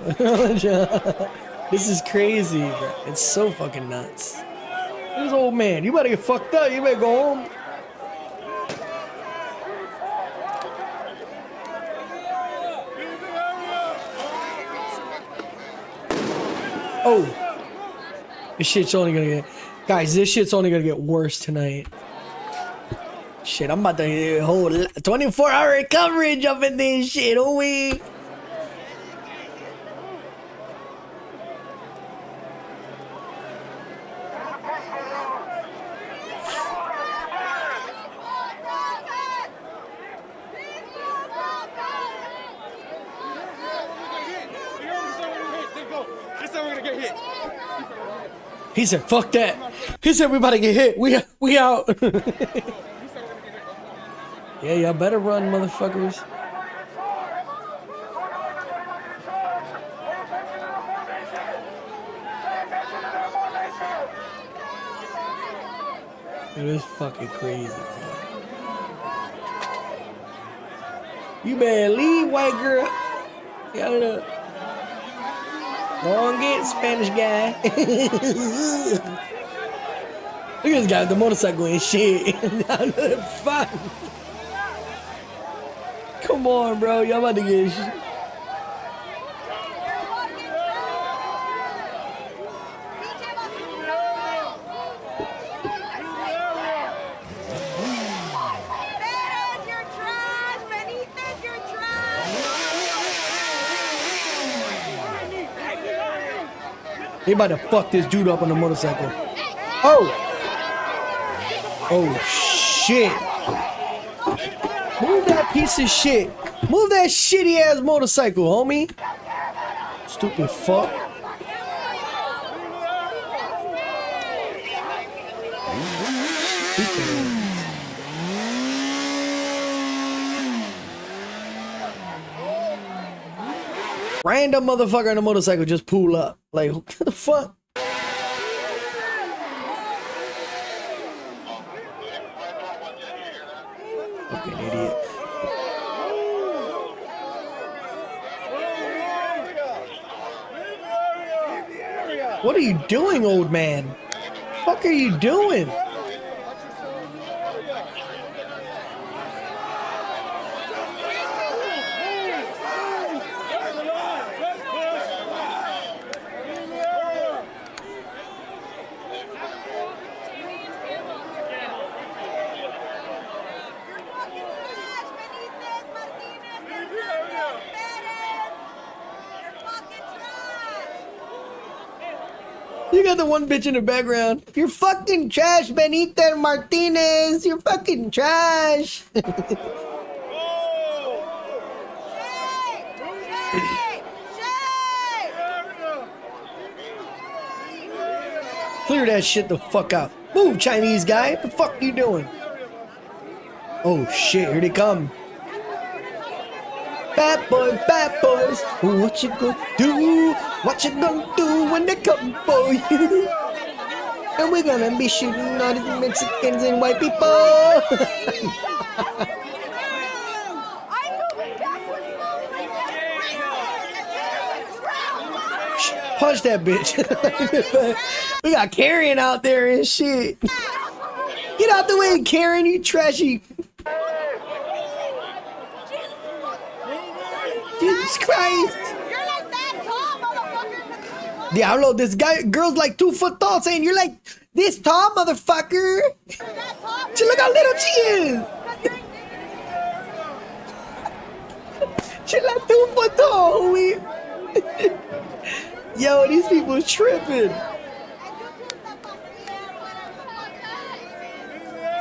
This is crazy, bro. It's so fucking nuts. This old man, you better get fucked up. You better go home. Oh, this shit's only gonna get, guys. This shit's only gonna get worse tonight. Shit, I'm about to get a whole 24-hour coverage up in this shit, oh we. He said, fuck that. He said, we about to get hit. We out. Yeah, y'all better run, motherfuckers. It is fucking crazy, man. You better leave, white girl. Got it up. Go on, get Spanish guy. Look at this guy with the motorcycle and shit. Fun. Come on, bro. Y'all about to get shit. They about to fuck this dude up on the motorcycle. Oh! Oh, shit. Move that piece of shit. Move that shitty ass motorcycle, homie. Stupid fuck. Random motherfucker on a motorcycle just pull up. Like, what the fuck? Fucking idiot. What are you doing, old man? What the fuck are you doing? You got the one bitch in the background. You're fucking trash, Benita Martinez. You're fucking trash. Clear that shit the fuck out. Move, Chinese guy. What the fuck you doing? Oh shit, here they come. Bad boys, what you gonna do? What you gonna do when they come for you? And we're gonna be shooting all these Mexicans and white people. Punch that bitch. We got Karen out there and shit. Get out the way, Karen, you trashy. Jesus Christ! You're like that tall, motherfucker! Diablo, this girl's like 2 foot tall, saying you're like this tall, motherfucker! Look how little she is! She's like 2 foot tall, homie! Yo, these people tripping!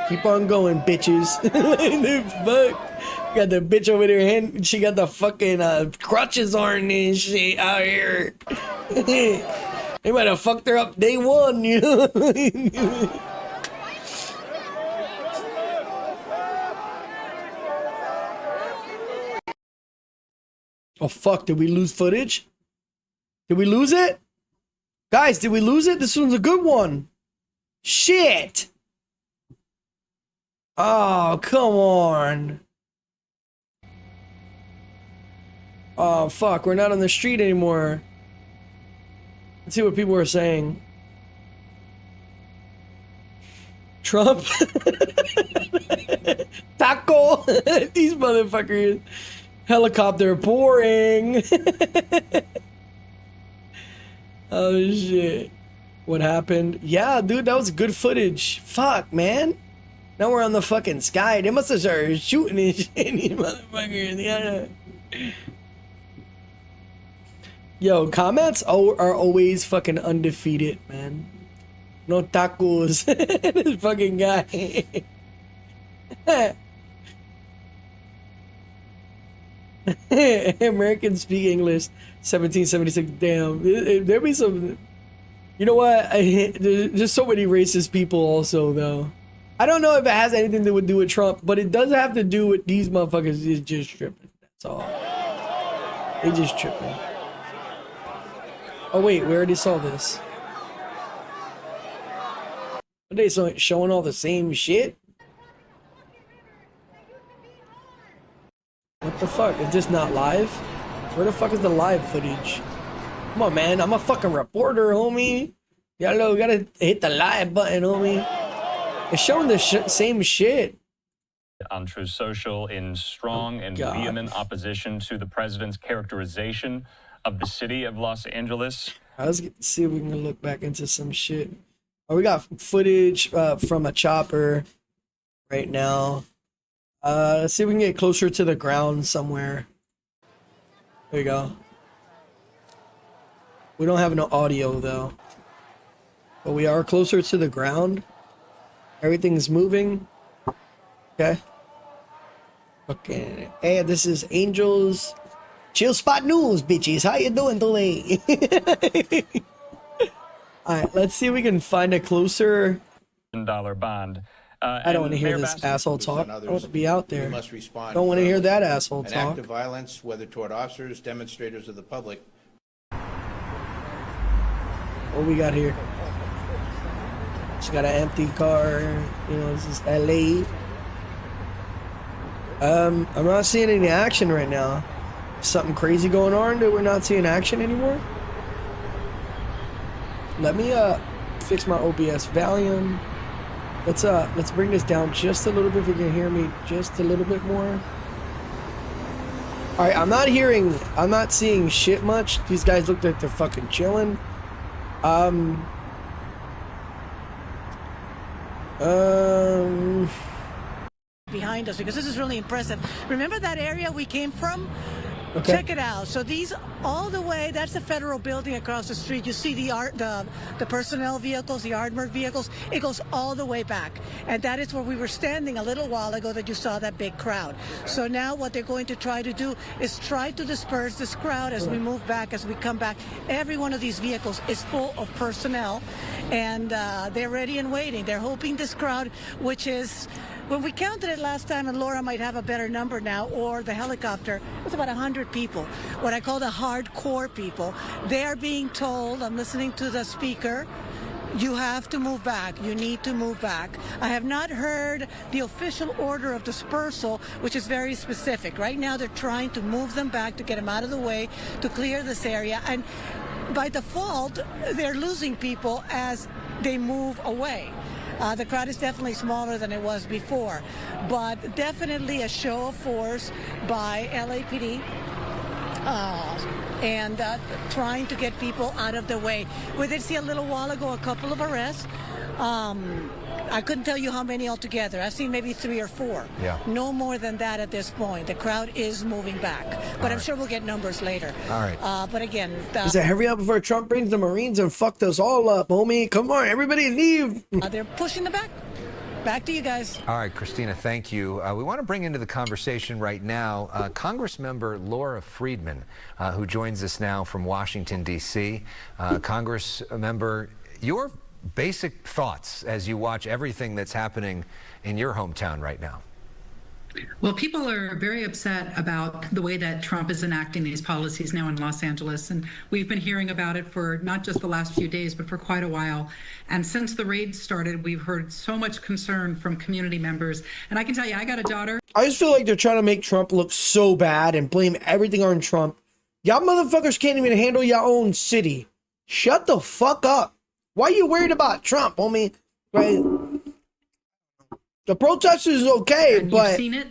Keep on going, bitches. The fuck? Got the bitch over there, hand. She got the fucking crutches on and shit out here. They might have fucked her up day one, you know? Oh fuck, did we lose footage? Did we lose it? Guys, did we lose it? This one's a good one. Shit! Oh, come on. Oh, fuck. We're not on the street anymore. Let's see what people are saying. Trump? Taco? These motherfuckers. Helicopter. Boring. Oh, shit. What happened? Yeah, dude, that was good footage. Fuck, man. Now we're on the fucking sky. They must have started shooting and shit. These motherfuckers. Yeah. Yo, comments are always fucking undefeated, man. No tacos. This fucking guy. Americans speak English. 1776. Damn. There be some. You know what? There's just so many racist people also, though. I don't know if it has anything to do with Trump, but it does have to do with these motherfuckers is just tripping. That's all. They just tripping. Oh wait, we already saw this. Are they showing all the same shit? What the fuck? Is this not live? Where the fuck is the live footage? Come on, man. I'm a fucking reporter, homie. Y'all gotta hit the live button, homie. It's showing the same shit. On Truth Social in strong and vehement opposition to the president's characterization of the city of Los Angeles. Let's see if we can look back into some shit. Oh, we got footage from a chopper right now. Let's see if we can get closer to the ground somewhere. There you go. We don't have no audio though, but we are closer to the ground. Everything's moving. Okay. Okay. Hey, this is Angels Chill Spot News, bitches. How you doing today? All right, let's see if we can find a closer $1 bond. I don't want to hear this asshole talk. I want to be out there. Don't want to hear that asshole An talk. act of violence, whether toward officers, demonstrators, or the public. What we got here? Just got an empty car. You know, this is LA. I'm not seeing any action right now. Something crazy going on that we're not seeing action anymore. Let me fix my OBS volume. Let's bring this down just a little bit if you can hear me just a little bit more. All right, I'm not seeing shit much. These guys look like they're fucking chilling. Behind us, because this is really impressive. Remember that area we came from? Okay. Check it out. So these all the way, that's the federal building across the street. You see the personnel vehicles, the armored vehicles. It goes all the way back. And that is where we were standing a little while ago that you saw that big crowd. So now what they're going to try to do is try to disperse this crowd as we move back, as we come back. Every one of these vehicles is full of personnel, and they're ready and waiting. They're hoping this crowd, which is, when we counted it last time, and Laura might have a better number now, or the helicopter, it was about 100 people, what I call the hardcore people. They are being told, I'm listening to the speaker, you have to move back. You need to move back. I have not heard the official order of dispersal, which is very specific. Right now, they're trying to move them back to get them out of the way, to clear this area. And by default, they're losing people as they move away. The crowd is definitely smaller than it was before, but definitely a show of force by LAPD and trying to get people out of the way. We did see a little while ago a couple of arrests. I couldn't tell you how many altogether. I've seen maybe 3 or 4. Yeah. No more than that at this point. The crowd is moving back, but I'm sure we'll get numbers later. All right. But again, He said, hurry up before Trump brings the Marines and fucked us all up, homie. Come on, everybody leave. They're pushing the back. Back to you guys. All right, Christina, thank you. We want to bring into the conversation right now Congressmember Laura Friedman, who joins us now from Washington, D.C. Congressmember, your basic thoughts as you watch everything that's happening in your hometown right now. Well, people are very upset about the way that Trump is enacting these policies now in Los Angeles. And we've been hearing about it for not just the last few days, but for quite a while. And since the raid started, we've heard so much concern from community members. And I can tell you, I got a daughter. I just feel like they're trying to make Trump look so bad and blame everything on Trump. Y'all motherfuckers can't even handle your own city. Shut the fuck up. Why are you worried about Trump, homie? Right? The protesters is okay, but you've seen it?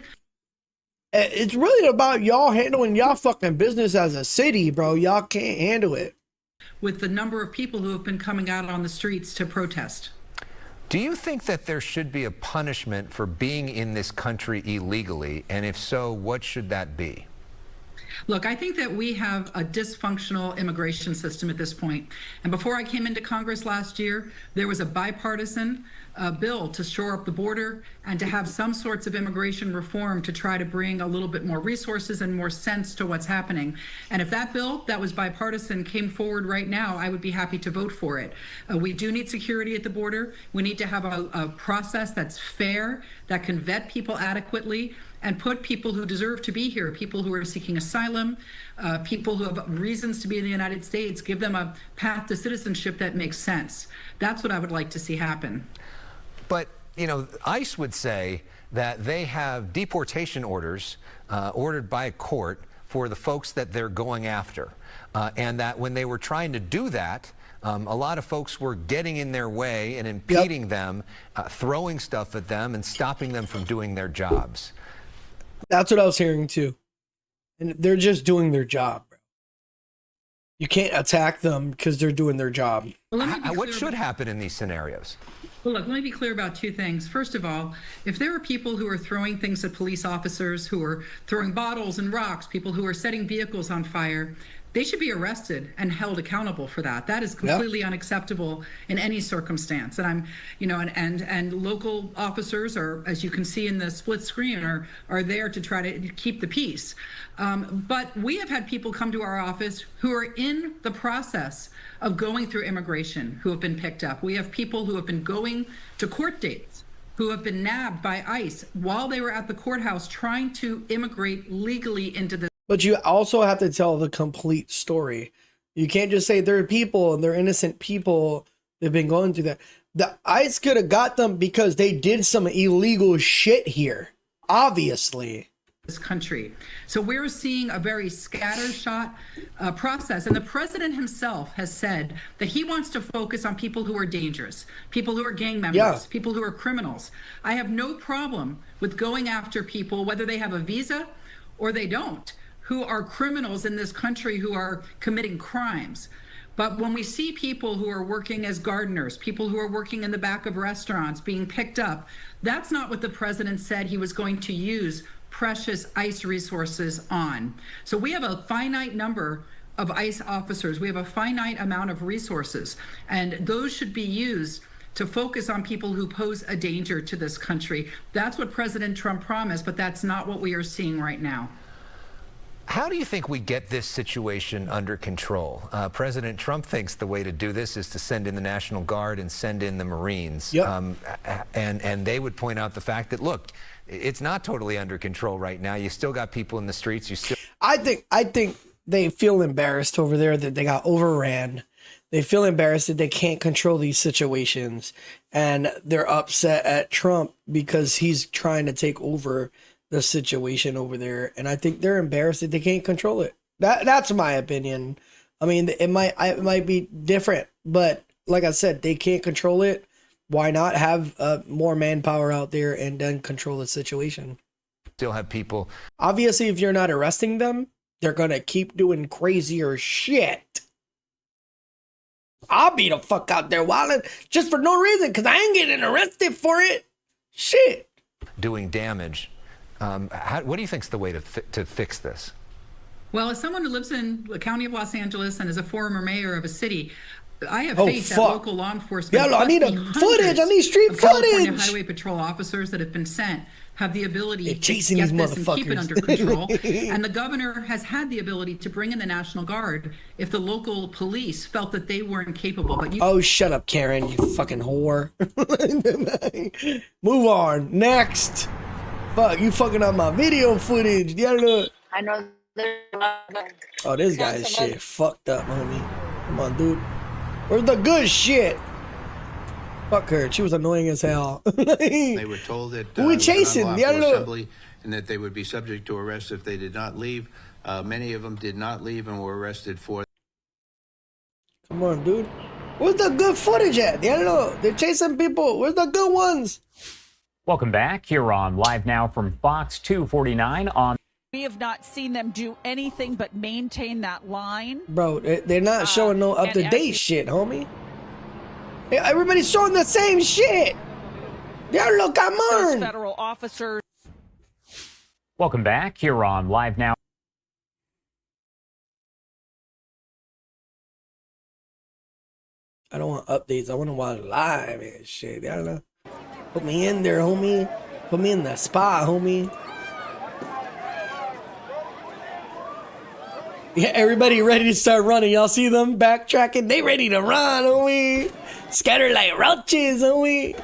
It's really about y'all handling y'all fucking business as a city, bro. Y'all can't handle it. With the number of people who have been coming out on the streets to protest. Do you think that there should be a punishment for being in this country illegally? And if so, what should that be? Look, I think that we have a dysfunctional immigration system at this point. And before I came into Congress last year, there was a bipartisan bill to shore up the border and to have some sorts of immigration reform to try to bring a little bit more resources and more sense to what's happening. And if that bill that was bipartisan came forward right now, I would be happy to vote for it. We do need security at the border. We need to have a process that's fair, that can vet people adequately, and put people who deserve to be here, people who are seeking asylum, people who have reasons to be in the United States, give them a path to citizenship that makes sense. That's what I would like to see happen. But, you know, ICE would say that they have deportation orders ordered by a court for the folks that they're going after. And that when they were trying to do that, a lot of folks were getting in their way and impeding them, throwing stuff at them and stopping them from doing their jobs. That's what I was hearing too. And they're just doing their job, bro. You can't attack them because they're doing their job. What should happen in these scenarios? Well, look, let me be clear about two things. First of all, if there are people who are throwing things at police officers, who are throwing bottles and rocks, people who are setting vehicles on fire, they should be arrested and held accountable for that. That is completely unacceptable in any circumstance. And I'm, you know, and local officers are, as you can see in the split screen, are there to try to keep the peace. But we have had people come to our office who are in the process of going through immigration who have been picked up. We have people who have been going to court dates, who have been nabbed by ICE while they were at the courthouse trying to immigrate legally into the. But you also have to tell the complete story. You can't just say they're people and they're innocent people. They've been going through that. The ICE could have got them because they did some illegal shit here. Obviously. This country. So we're seeing a very scattershot process. And the president himself has said that he wants to focus on people who are dangerous, people who are gang members, people who are criminals. I have no problem with going after people, whether they have a visa or they don't, who are criminals in this country, who are committing crimes. But when we see people who are working as gardeners, people who are working in the back of restaurants being picked up, that's not what the president said he was going to use precious ICE resources on. So we have a finite number of ICE officers. We have a finite amount of resources, and those should be used to focus on people who pose a danger to this country. That's what President Trump promised, but that's not what we are seeing right now. How do you think we get this situation under control? President Trump thinks the way to do this is to send in the National Guard and send in the Marines. And they would point out the fact that, look, it's not totally under control right now. You still got people in the streets. You still. I think they feel embarrassed over there that they got overran. They feel embarrassed that they can't control these situations, and they're upset at Trump because he's trying to take over the situation over there. And I think they're embarrassed that they can't control it. That's my opinion. I mean, it might be different, but like I said, they can't control it. Why not have more manpower out there and then control the situation? Still have people. Obviously, if you're not arresting them, they're gonna keep doing crazier shit. I'll be the fuck out there wilding just for no reason because I ain't getting arrested for it. Shit. Doing damage. What do you think is the way to fix this? Well, as someone who lives in the county of Los Angeles and is a former mayor of a city, I have faith that local law enforcement. Yeah, I need footage. I need street footage. California Highway Patrol officers that have been sent have the ability to chasing get these this and keep it motherfuckers. under control. And the governor has had the ability to bring in the National Guard if the local police felt that they weren't capable. But oh, shut up, Karen, you fucking whore. Move on. Next. Fuck, you fucking up my video footage. Yeah, I know. oh, this guy's shit fucked up, homie. Come on, dude. Where's the good shit? Fuck her. She was annoying as hell. They were told that who we chasing? Assembly, and that they would be subject to arrest if they did not leave. Many of them did not leave and were arrested for. Come on, dude. Where's the good footage at? They're chasing people. Where's the good ones? Welcome back here on Live Now from Fox 249 on. We have not seen them do anything but maintain that line. Bro, they're not showing no up-to-date shit, homie. Hey, everybody's showing the same shit. Yeah, look, come on. Federal officers. Welcome back here on Live Now. I don't want updates. I want to watch live and shit. I don't know. Put me in there, homie. Put me in the spot, homie. Yeah, everybody ready to start running. Y'all see them backtracking? They ready to run, homie. Scatter like roaches, homie.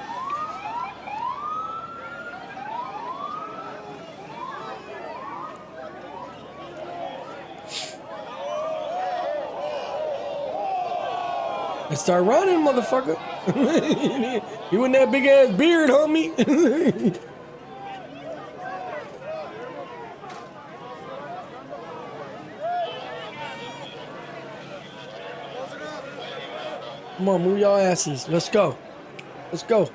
Let's start running, motherfucker. You in that big ass beard, homie. Come on, move your asses. Let's go. Let's go.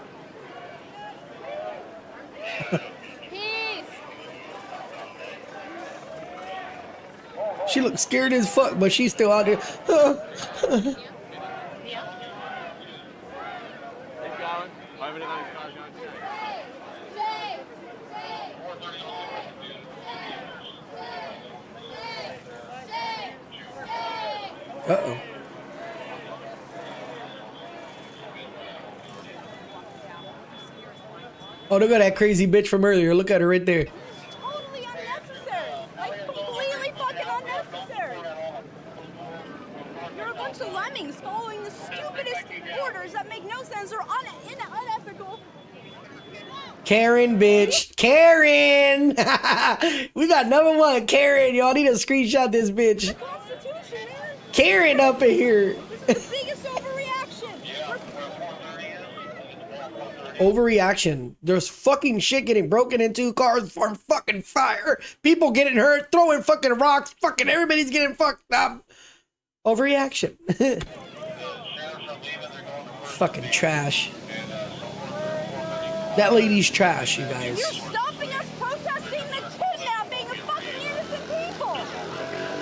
She looks scared as fuck, but she's still out there. Uh-oh. Oh, look at that crazy bitch from earlier. Look at her right there. Totally unnecessary. Like, completely fucking unnecessary. You're a bunch of lemmings following the stupidest orders that make no sense or unethical. Karen, bitch. Karen! We got number one, Karen. Y'all need to screenshot this bitch. Karen up in here. Biggest overreaction. Overreaction. There's fucking shit getting broken into, cars on fucking fire, people getting hurt, throwing fucking rocks, fucking everybody's getting fucked up. Overreaction. Fucking trash. That lady's trash, you guys. You're stopping us protesting the kidnapping of fucking innocent people.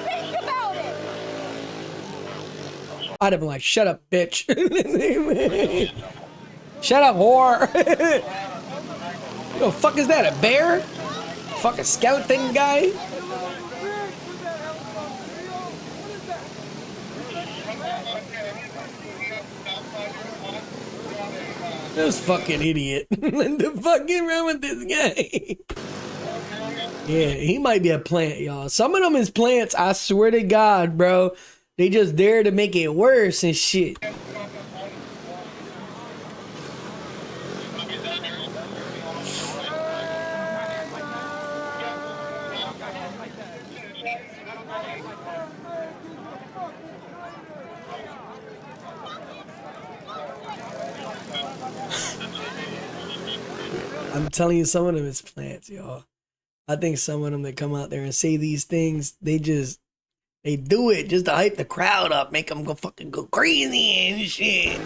Think about it. I'd have been like, shut up, bitch. Shut up, whore. What the fuck is that, a bear? Fucking skeleton guy? This fucking idiot. What the fuck is wrong with this guy? Yeah, he might be a plant, y'all. Some of them is plants, I swear to God, bro. They just dare to make it worse and shit. I'm telling you, some of them is plants, y'all. I think some of them that come out there and say these things, they do it just to hype the crowd up, make them go fucking go crazy and shit.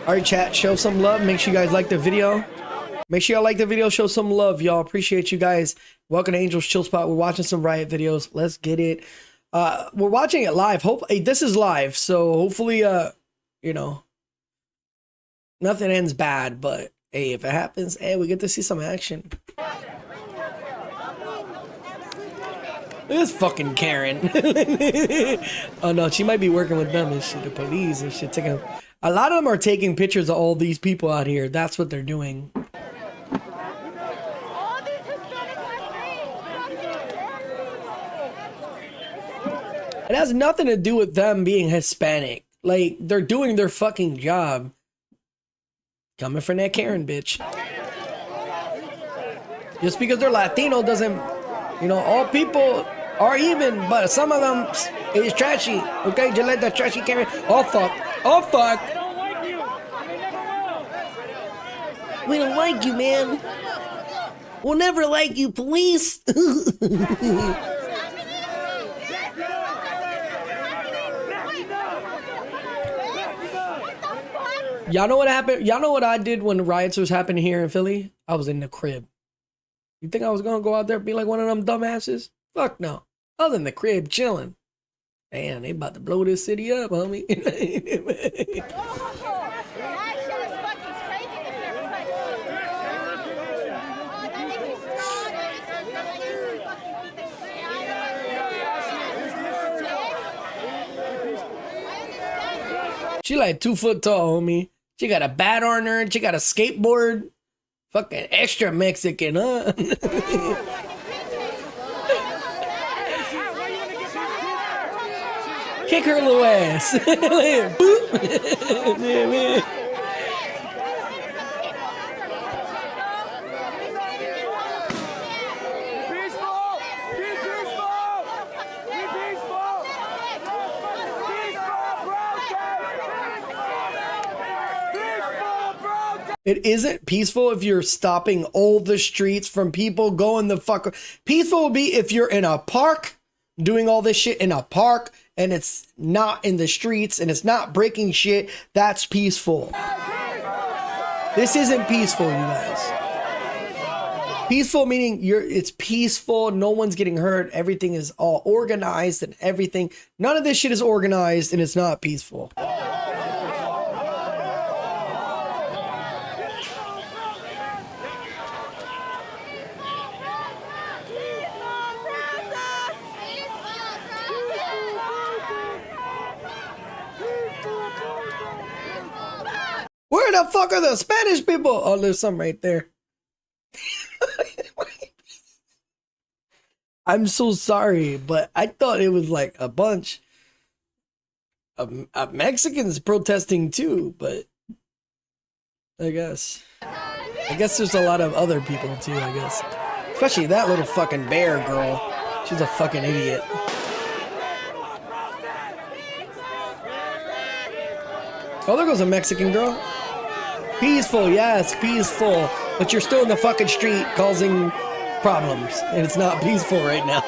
All right, chat, show some love. Make sure you guys like the video. Make sure y'all like the video. Show some love, y'all. Appreciate you guys. Welcome to Angel's Chill Spot. We're watching some Riot videos. Let's get it. We're watching it live. Hey, this is live, so hopefully, you know, nothing ends bad. But hey, if it happens, hey, we get to see some action. This fucking Karen. Oh no, she might be working with them and shit. The police and shit. Taking. A lot of them are taking pictures of all these people out here. That's what they're doing. It has nothing to do with them being Hispanic. Like, they're doing their fucking job. Coming from that Karen bitch. Just because they're Latino doesn't, you know, all people are even, but some of them is trashy. Okay, just let that trashy Karen. Oh fuck. Oh fuck. We don't like you, man. We'll never like you, police. Y'all know what happened? Y'all know what I did when the riots was happening here in Philly? I was in the crib. You think I was gonna go out there and be like one of them dumbasses? Fuck no. I was in the crib chilling. Damn, they about to blow this city up, homie. She like 2 foot tall, homie. She got a bat on her. She got a skateboard. Fucking extra Mexican, huh? Kick her little ass. Boop. Yeah, man. It isn't peaceful if you're stopping all the streets from people going the fuck. Peaceful would be if you're in a park doing all this shit in a park and it's not in the streets and it's not breaking shit. That's peaceful. This isn't peaceful, you guys. Peaceful meaning it's peaceful. No one's getting hurt. Everything is all organized and everything. None of this shit is organized and it's not peaceful. Where the fuck are the Spanish people? Oh, there's some right there. I'm so sorry, but I thought it was like a bunch of Mexicans protesting too, but I guess there's a lot of other people too, I guess. Especially that little fucking bear girl. She's a fucking idiot. Oh, there goes a Mexican girl. Peaceful, yes, peaceful. But you're still in the fucking street causing problems. And it's not peaceful right now.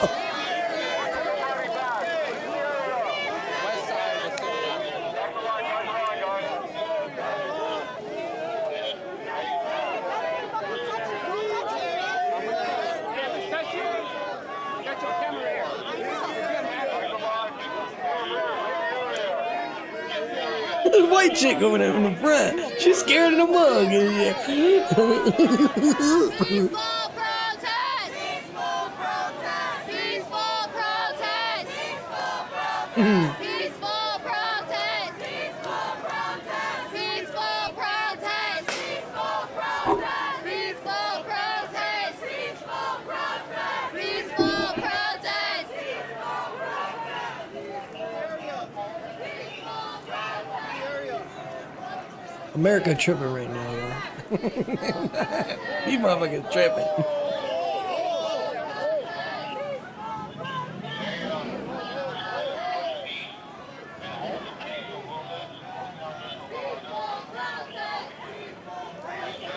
White chick over there in the front. She's scared of the mug. America tripping right now, yo. You motherfuckers tripping.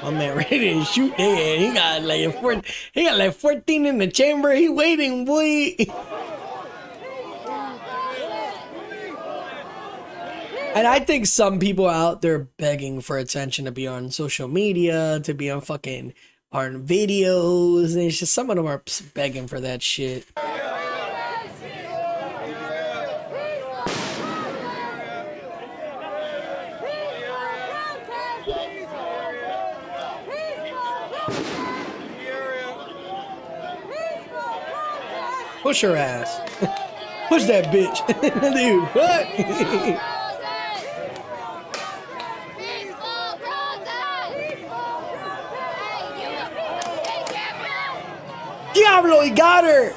My man ready to shoot there. He got like 14 in the chamber. He waiting, boy. And I think some people out there begging for attention to be on social media, to be on videos. And it's just some of them are begging for that shit. Push her ass. Push that bitch. Dude, what? Diablo, he got her.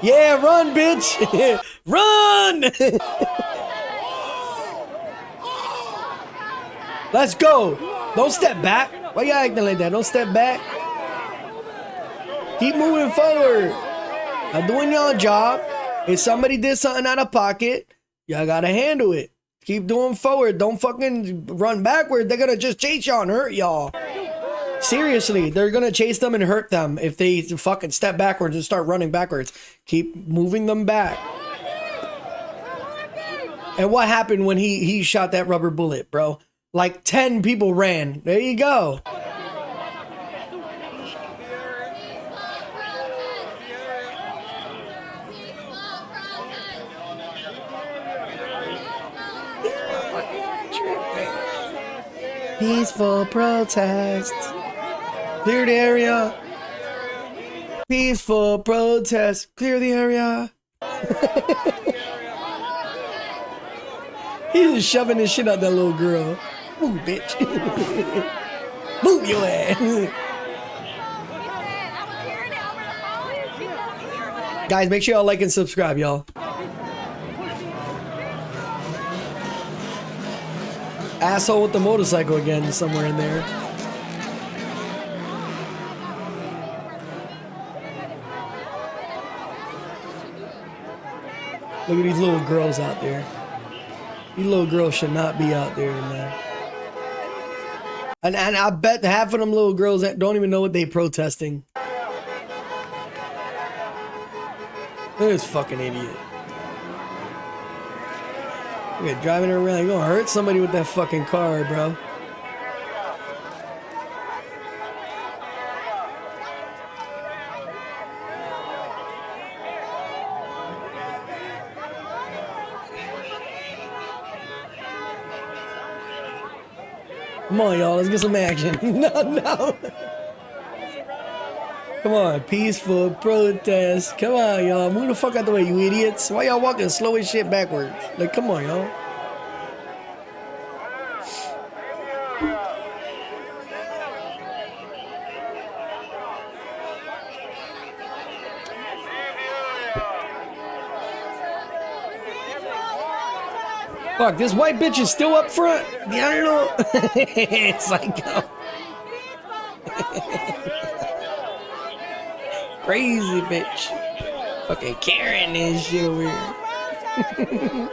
Yeah, run, bitch. Run. Let's go. Don't step back. Why you acting like that? Don't step back. Keep moving forward. Now doing your job. If somebody did something out of pocket, y'all gotta handle it. Keep doing forward. Don't fucking run backward. They're gonna just chase y'all and hurt y'all. Seriously, they're gonna chase them and hurt them if they fucking step backwards and start running backwards. Keep moving them back. And what happened when he shot that rubber bullet, bro? Like 10 people ran. There you go. Peaceful protest. Clear the area. Peaceful protest. Clear the area. He's just shoving this shit out that little girl. Move, bitch. Move your ass. Guys, make sure y'all like and subscribe, y'all. Asshole with the motorcycle again, somewhere in there. Look at these little girls out there. These little girls should not be out there, man. And I bet half of them little girls that don't even know what they protesting. Look at this fucking idiot. Look at driving around. You're gonna hurt somebody with that fucking car, bro. Come on, y'all. Let's get some action. No. Come on. Peaceful protest. Come on, y'all. Move the fuck out the way, you idiots. Why y'all walking slow as shit backwards? Like, come on, y'all. Fuck, this white bitch is still up front. Yeah, I don't know. It's like, crazy bitch. Fucking Karen this shit over here.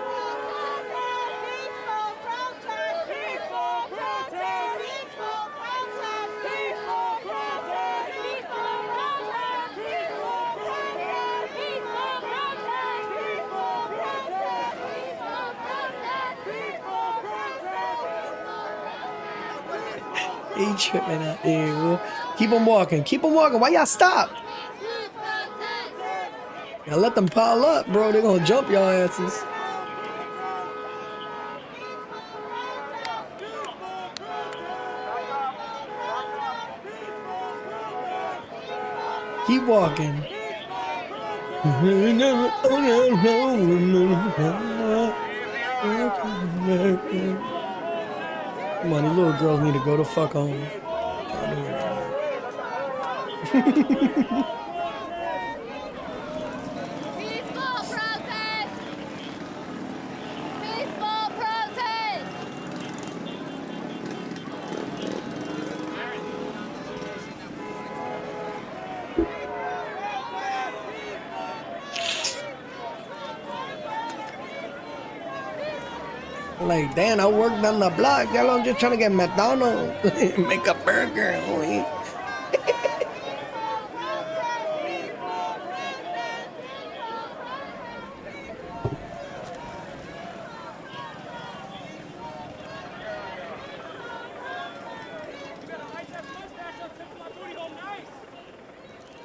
He tripping out there, bro. Keep them walking. Keep them walking. Why y'all stop? Now let them pile up, bro. They're gonna jump y'all asses. Keep walking. Come on, these little girls need to go the fuck home. Peaceful protest! Peaceful protest! Like, damn, I worked down the block. Y'all, I'm just trying to get McDonald's. Make a burger.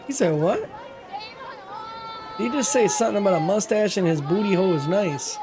He said what? Did he just say something about a mustache and his booty hole is nice?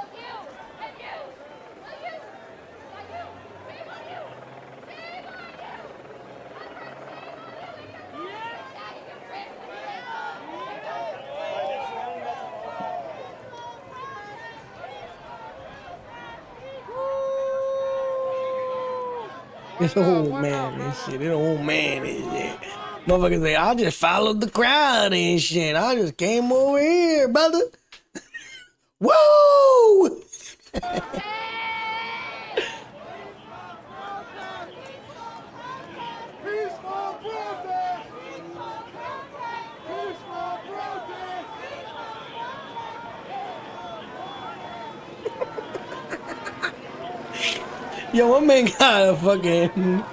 It's old man and shit. It's old man and shit. Motherfuckers say, I just followed the crowd and shit. I just came over here, brother. Whoa! Yo, my man got a fucking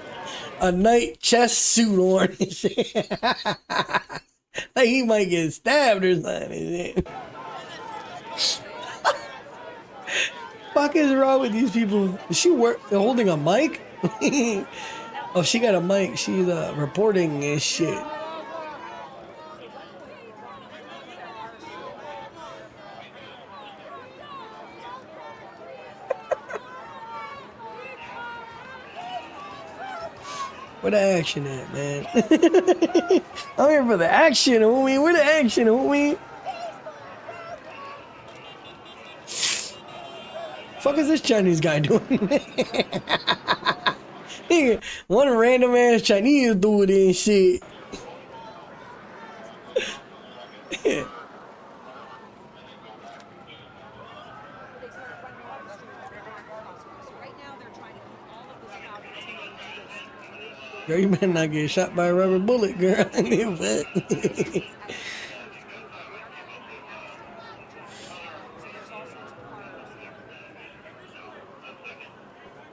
night chest suit on and shit. Like he might get stabbed or something and shit. Fuck is wrong with these people? Is she holding a mic? Oh, she got a mic. She's reporting and shit. Where the action at, man? I'm here for the action, homie. Where the action, homie? Fuck is this Chinese guy doing? One random ass Chinese dude and shit. Girl, you better not get shot by a rubber bullet, girl.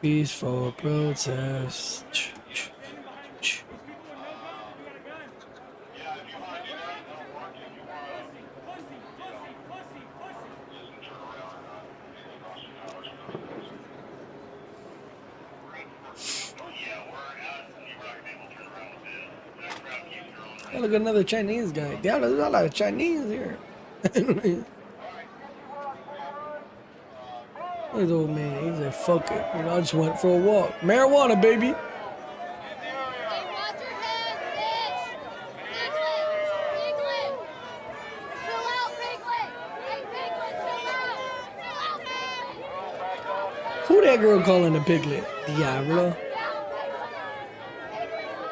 Peaceful protest. Hey, look, another Chinese guy. Damn, there's a lot of Chinese here. This old man, he's like, fuck it. You know, I just went for a walk. Marijuana, baby. Who that girl calling a piglet? Diablo.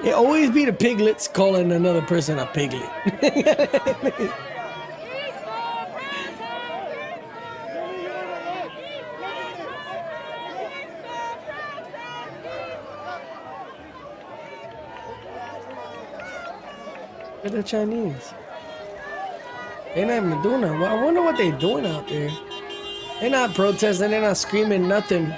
It always be the piglets calling another person a piglet. Look at the Chinese. They're not even doing that. I wonder what they're doing out there. They're not protesting. They're not screaming nothing.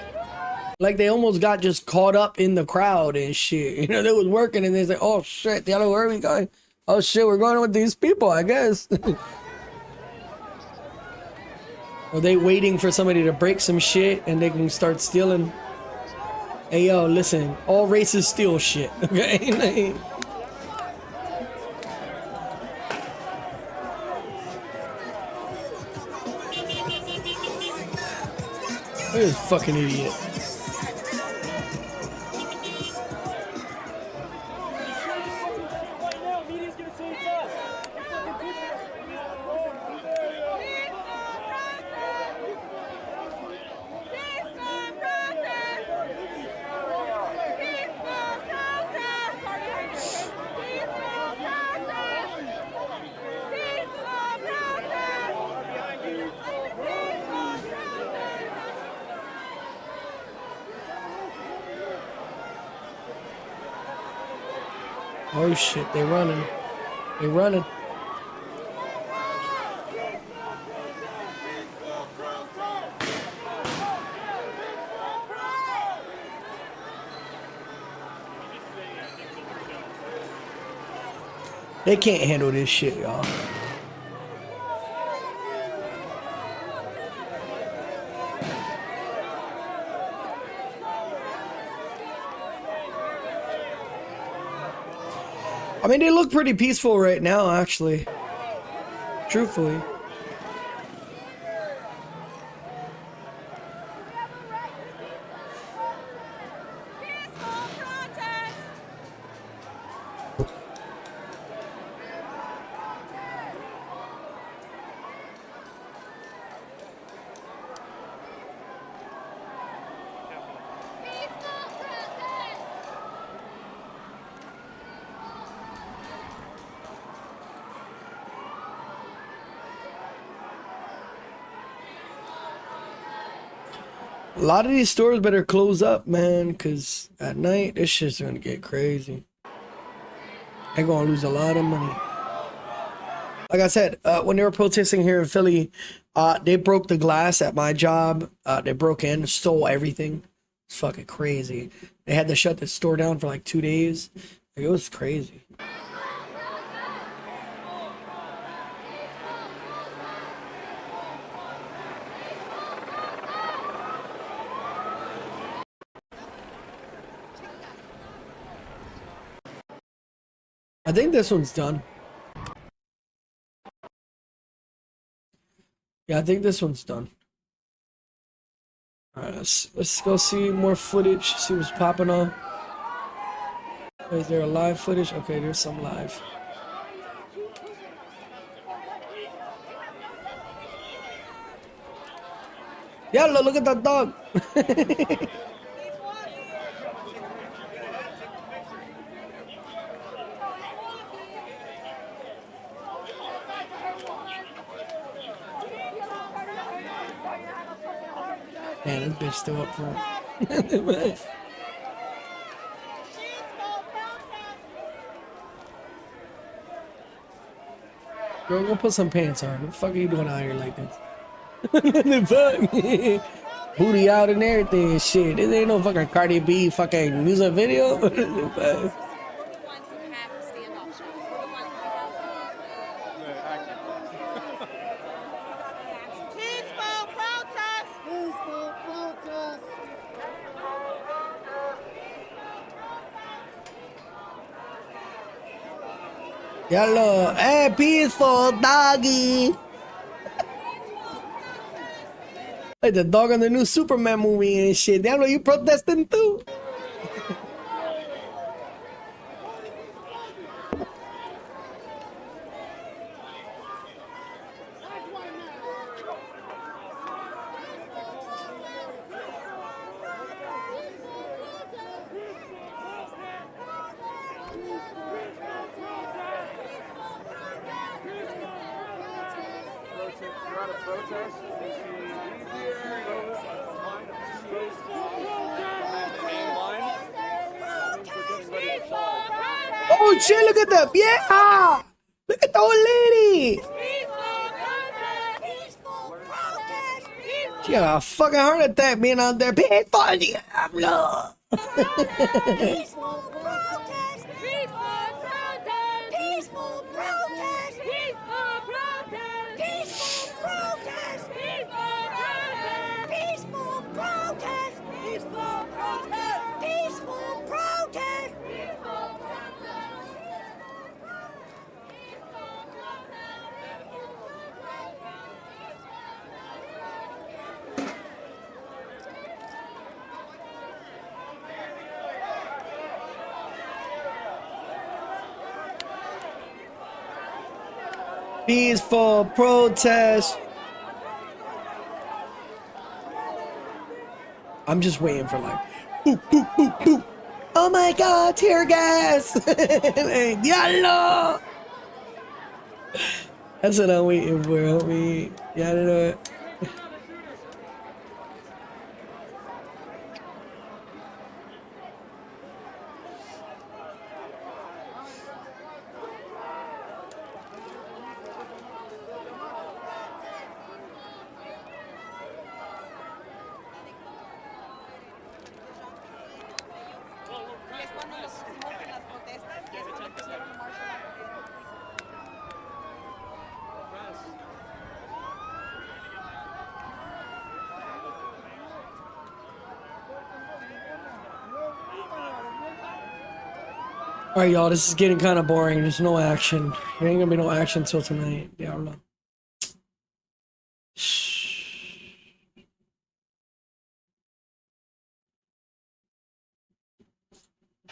Like they almost got just caught up in the crowd and shit. You know, they was working and they said, oh shit, the other where are we going? Oh shit, we're going with these people, I guess. Are they waiting for somebody to break some shit and they can start stealing? Hey yo, listen, all races steal shit, okay? Look at this fucking idiot. Oh shit, they running. They running. They can't handle this shit, y'all. I mean, they look pretty peaceful right now, actually. Truthfully. A lot of these stores better close up, man, because at night, this shit's gonna get crazy. They're gonna lose a lot of money. Like I said, when they were protesting here in Philly, they broke the glass at my job. They broke in, stole everything. It's fucking crazy. They had to shut the store down for like 2 days. Like, it was crazy. I think this one's done. Yeah, I think this one's done. All right, let's go see more footage. See what's popping on. Is there a live footage? Okay, there's some live. Yeah, look at that dog. Man, this bitch still up front. Girl, go put some pants on. What the fuck are you doing out here like this? The fuck? Booty out and everything and shit. This ain't no fucking Cardi B fucking music video. What the fuck? Yellow, hey, peaceful doggy. Like the dog on the new Superman movie and shit. Diablo, you protesting too? Oh shit, look at them. Yeah! Look at the old lady. She got a fucking heart attack being out there. Peaceful Diablo. Peaceful protest. I'm just waiting for like, boop, boop, boop, boop. Oh my God, tear gas. Diablo. That's what I'm waiting for, homie. Yeah, I don't know it. All right, y'all, this is getting kind of boring. There's no action. There ain't gonna be no action till tonight. Yeah, I don't know.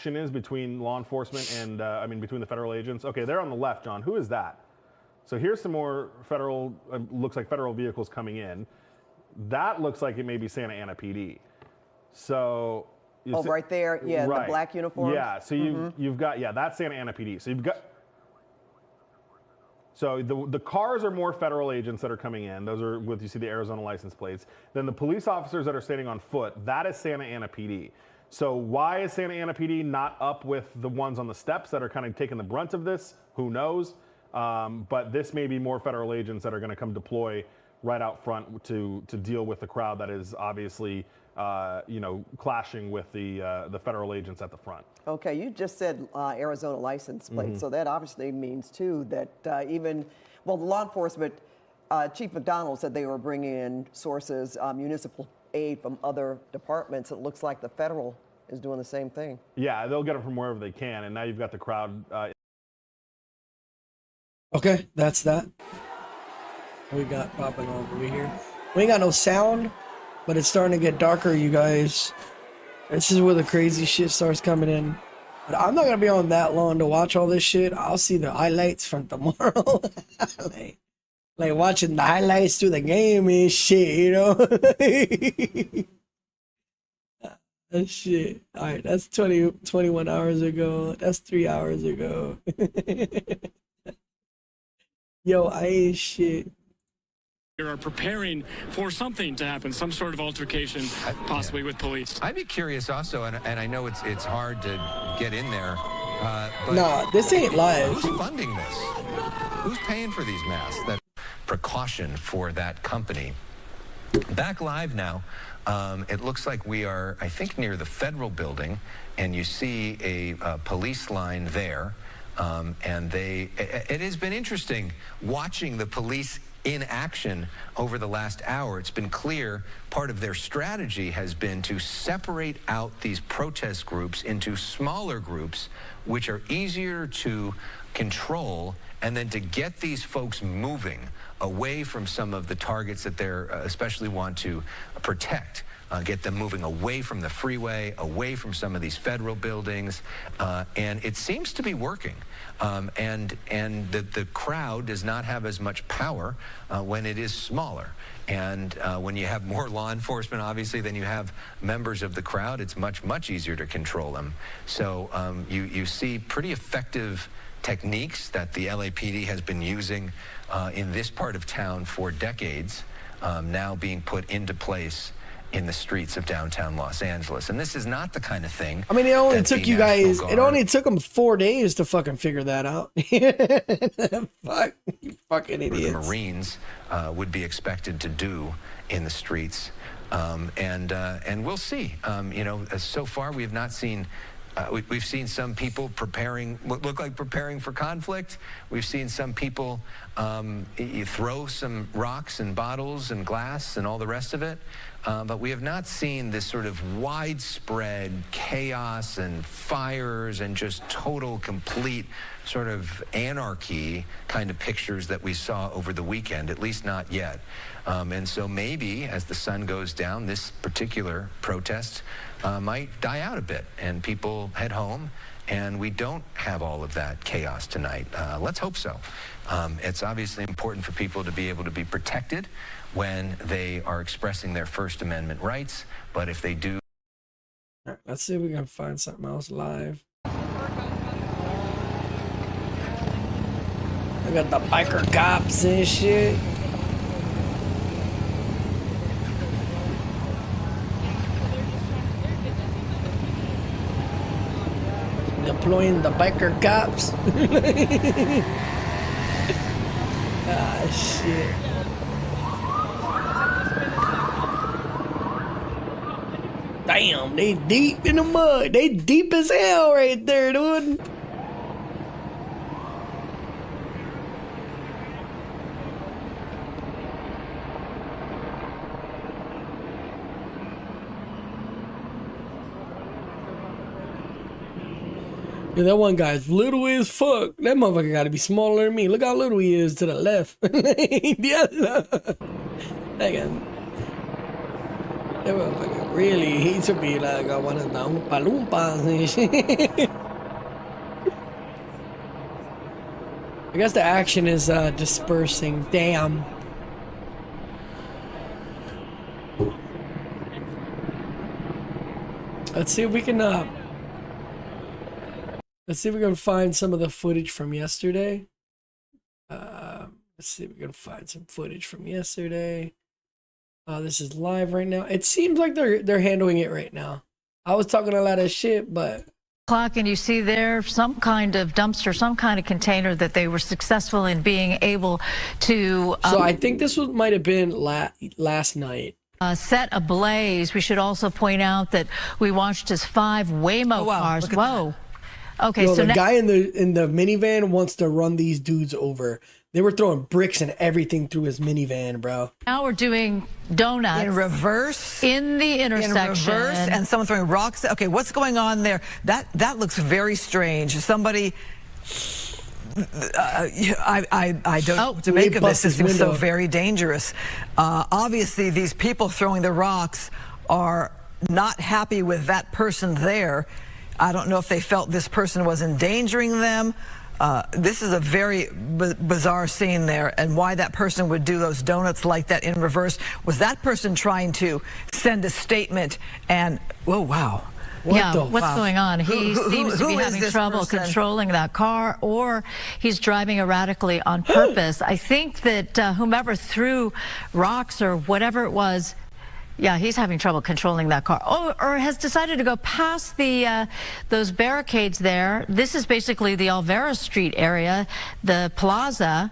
Is between law enforcement and, I mean, between the federal agents. Okay, they're on the left, John. Who is that? So here's some more federal, looks like federal vehicles coming in. That looks like it may be Santa Ana PD. So. Oh, right there, yeah, right. The black uniforms. Yeah, so you've got, yeah, that's Santa Ana PD. So you've got, so the cars are more federal agents that are coming in. Those are with, you see the Arizona license plates. Then the police officers that are standing on foot, that is Santa Ana PD. So why is Santa Ana PD not up with the ones on the steps that are kind of taking the brunt of this? Who knows? But this may be more federal agents that are going to come deploy right out front to deal with the crowd that is obviously, you know, clashing with the federal agents at the front. Okay, you just said Arizona license plate, so that obviously means too that even, well, the law enforcement Chief McDonald said they were bringing in sources, municipal aid from other departments. It looks like the federal is doing the same thing. Yeah, they'll get it from wherever they can, and now you've got the crowd. Okay, that's that. We got popping over here. We ain't got no sound, but it's starting to get darker, you guys. This is where the crazy shit starts coming in. But I'm not gonna be on that long to watch all this shit. I'll see the highlights from tomorrow. like watching the highlights through the game and shit, you know? That shit. Alright, that's 21 hours ago. That's 3 hours ago. Yo, I ain't shit. are preparing for something to happen, some sort of altercation, possibly with police. I'd be curious also, and I know it's hard to get in there. But nah, this ain't live. Who's funding this? Who's paying for these masks? That precaution for that company. Back live now. It looks like we are, I think, near the federal building, and you see a police line there. And it has been interesting watching the police in action over the last hour. It's been clear part of their strategy has been to separate out these protest groups into smaller groups, which are easier to control, and then to get these folks moving away from some of the targets that they're especially want to protect. Get them moving away from the freeway, away from some of these federal buildings, and it seems to be working. And the crowd does not have as much power when it is smaller. And when you have more law enforcement, obviously, than you have members of the crowd, it's much easier to control them. So you see pretty effective techniques that the LAPD has been using in this part of town for decades, now being put into place in the streets of downtown Los Angeles. And this is not the kind of thing. I mean, it only took you guys, it only took them 4 days to fucking figure that out. Fuck, you fucking idiots. The Marines would be expected to do in the streets. And we'll see. You know, so far we have not seen, we've seen some people look like preparing for conflict. We've seen some people throw some rocks and bottles and glass and all the rest of it. But we have not seen this sort of widespread chaos and fires and just total, complete sort of anarchy kind of pictures that we saw over the weekend, at least not yet. And so maybe as the sun goes down, this particular protest might die out a bit and people head home and we don't have all of that chaos tonight. Let's hope so. It's obviously important for people to be able to be protected when they are expressing their First Amendment rights, but if they do... All right, let's see if we can find something else live. I got the biker cops and shit. Deploying the biker cops. Ah, shit. Damn, they deep in the mud. They deep as hell right there, dude. Yeah, that one guy's little as fuck. That motherfucker gotta be smaller than me. Look how little he is to the left. That motherfucker really, he should be like one of the Oompa Loompas and shit. I guess the action is dispersing. Damn. Let's see if we can let's see if we can find some of the footage from yesterday. Let's see if we can find some footage from yesterday. This is live right now. It seems like they're handling it right now. I was talking a lot of shit, but Clock, and you see there some kind of dumpster, some kind of container that they were successful in being able to. So I think this might have been last night. Set ablaze. We should also point out that we watched as 5 Waymo cars. Whoa. Okay, Yo, so the guy in the minivan wants to run these dudes over. They were throwing bricks and everything through his minivan, bro. Now we're doing donuts in reverse in the intersection. In reverse, and someone throwing rocks. Okay, what's going on there? That looks very strange. Somebody. I don't know what to make of this. It seems so very dangerous. Obviously, these people throwing the rocks are not happy with that person there. I don't know if they felt this person was endangering them. This is a very bizarre scene there, and why that person would do those donuts like that in reverse. Was that person trying to send a statement? And, oh, wow. What's going on? He seems to be having trouble controlling that car, or he's driving erratically on purpose. I think that whomever threw rocks or whatever it was, yeah, he's having trouble controlling that car. Oh, or has decided to go past the those barricades there. This is basically the Alvera Street area, the plaza.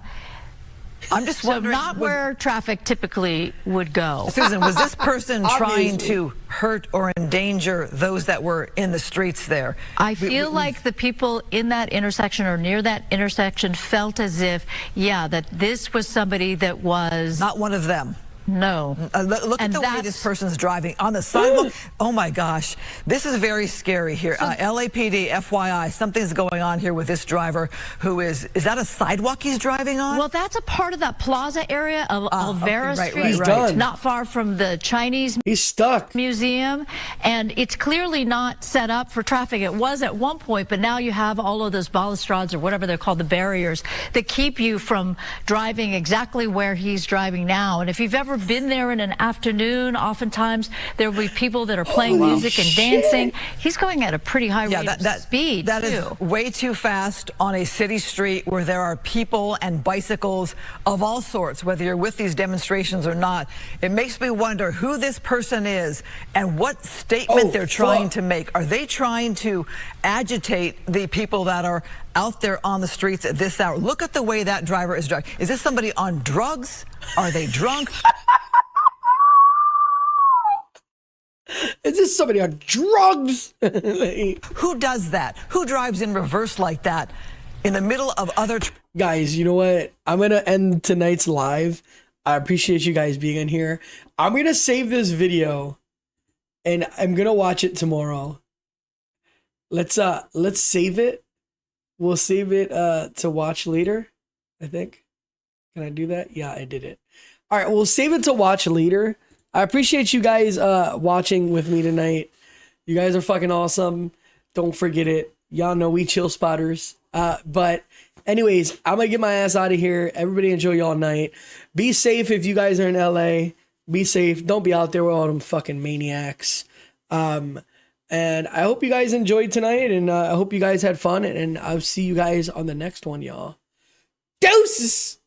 I'm just wondering, not where traffic typically would go. Susan, was this person trying to hurt or endanger those that were in the streets there? I feel like the people in that intersection or near that intersection felt as if, yeah, that this was somebody that was... Not one of them. No. Look at the way this person's driving on the sidewalk. Oh my gosh, this is very scary here. LAPD, FYI, something's going on here with this driver who is that a sidewalk he's driving on? Well, that's a part of that plaza area of Alvera Street. He's done. Not far from the Chinese Museum. And it's clearly not set up for traffic. It was at one point, but now you have all of those balustrades or whatever they're called, the barriers that keep you from driving exactly where he's driving now. And if you've ever been there in an afternoon, oftentimes there will be people that are playing music and dancing. He's going at a pretty high rate of speed. That is way too fast on a city street where there are people and bicycles of all sorts, whether you're with these demonstrations or not. It makes me wonder who this person is and what statement they're trying to make. Are they trying to agitate the people that are out there on the streets at this hour? Look at the way that driver is driving. Is this somebody on drugs? Are they drunk? Is this somebody on drugs? Who does that? Who drives in reverse like that in the middle of other... Guys, you know what? I'm going to end tonight's live. I appreciate you guys being in here. I'm going to save this video and I'm going to watch it tomorrow. Let's save it. We'll save it to watch later, I think. Can I do that? Yeah, I did it. All right, we'll save it to watch later. I appreciate you guys watching with me tonight. You guys are fucking awesome. Don't forget it. Y'all know we chill spotters. But anyways, I'm going to get my ass out of here. Everybody enjoy y'all night. Be safe if you guys are in LA. Be safe. Don't be out there with all them fucking maniacs. And I hope you guys enjoyed tonight, and I hope you guys had fun, and I'll see you guys on the next one, y'all. Deuces!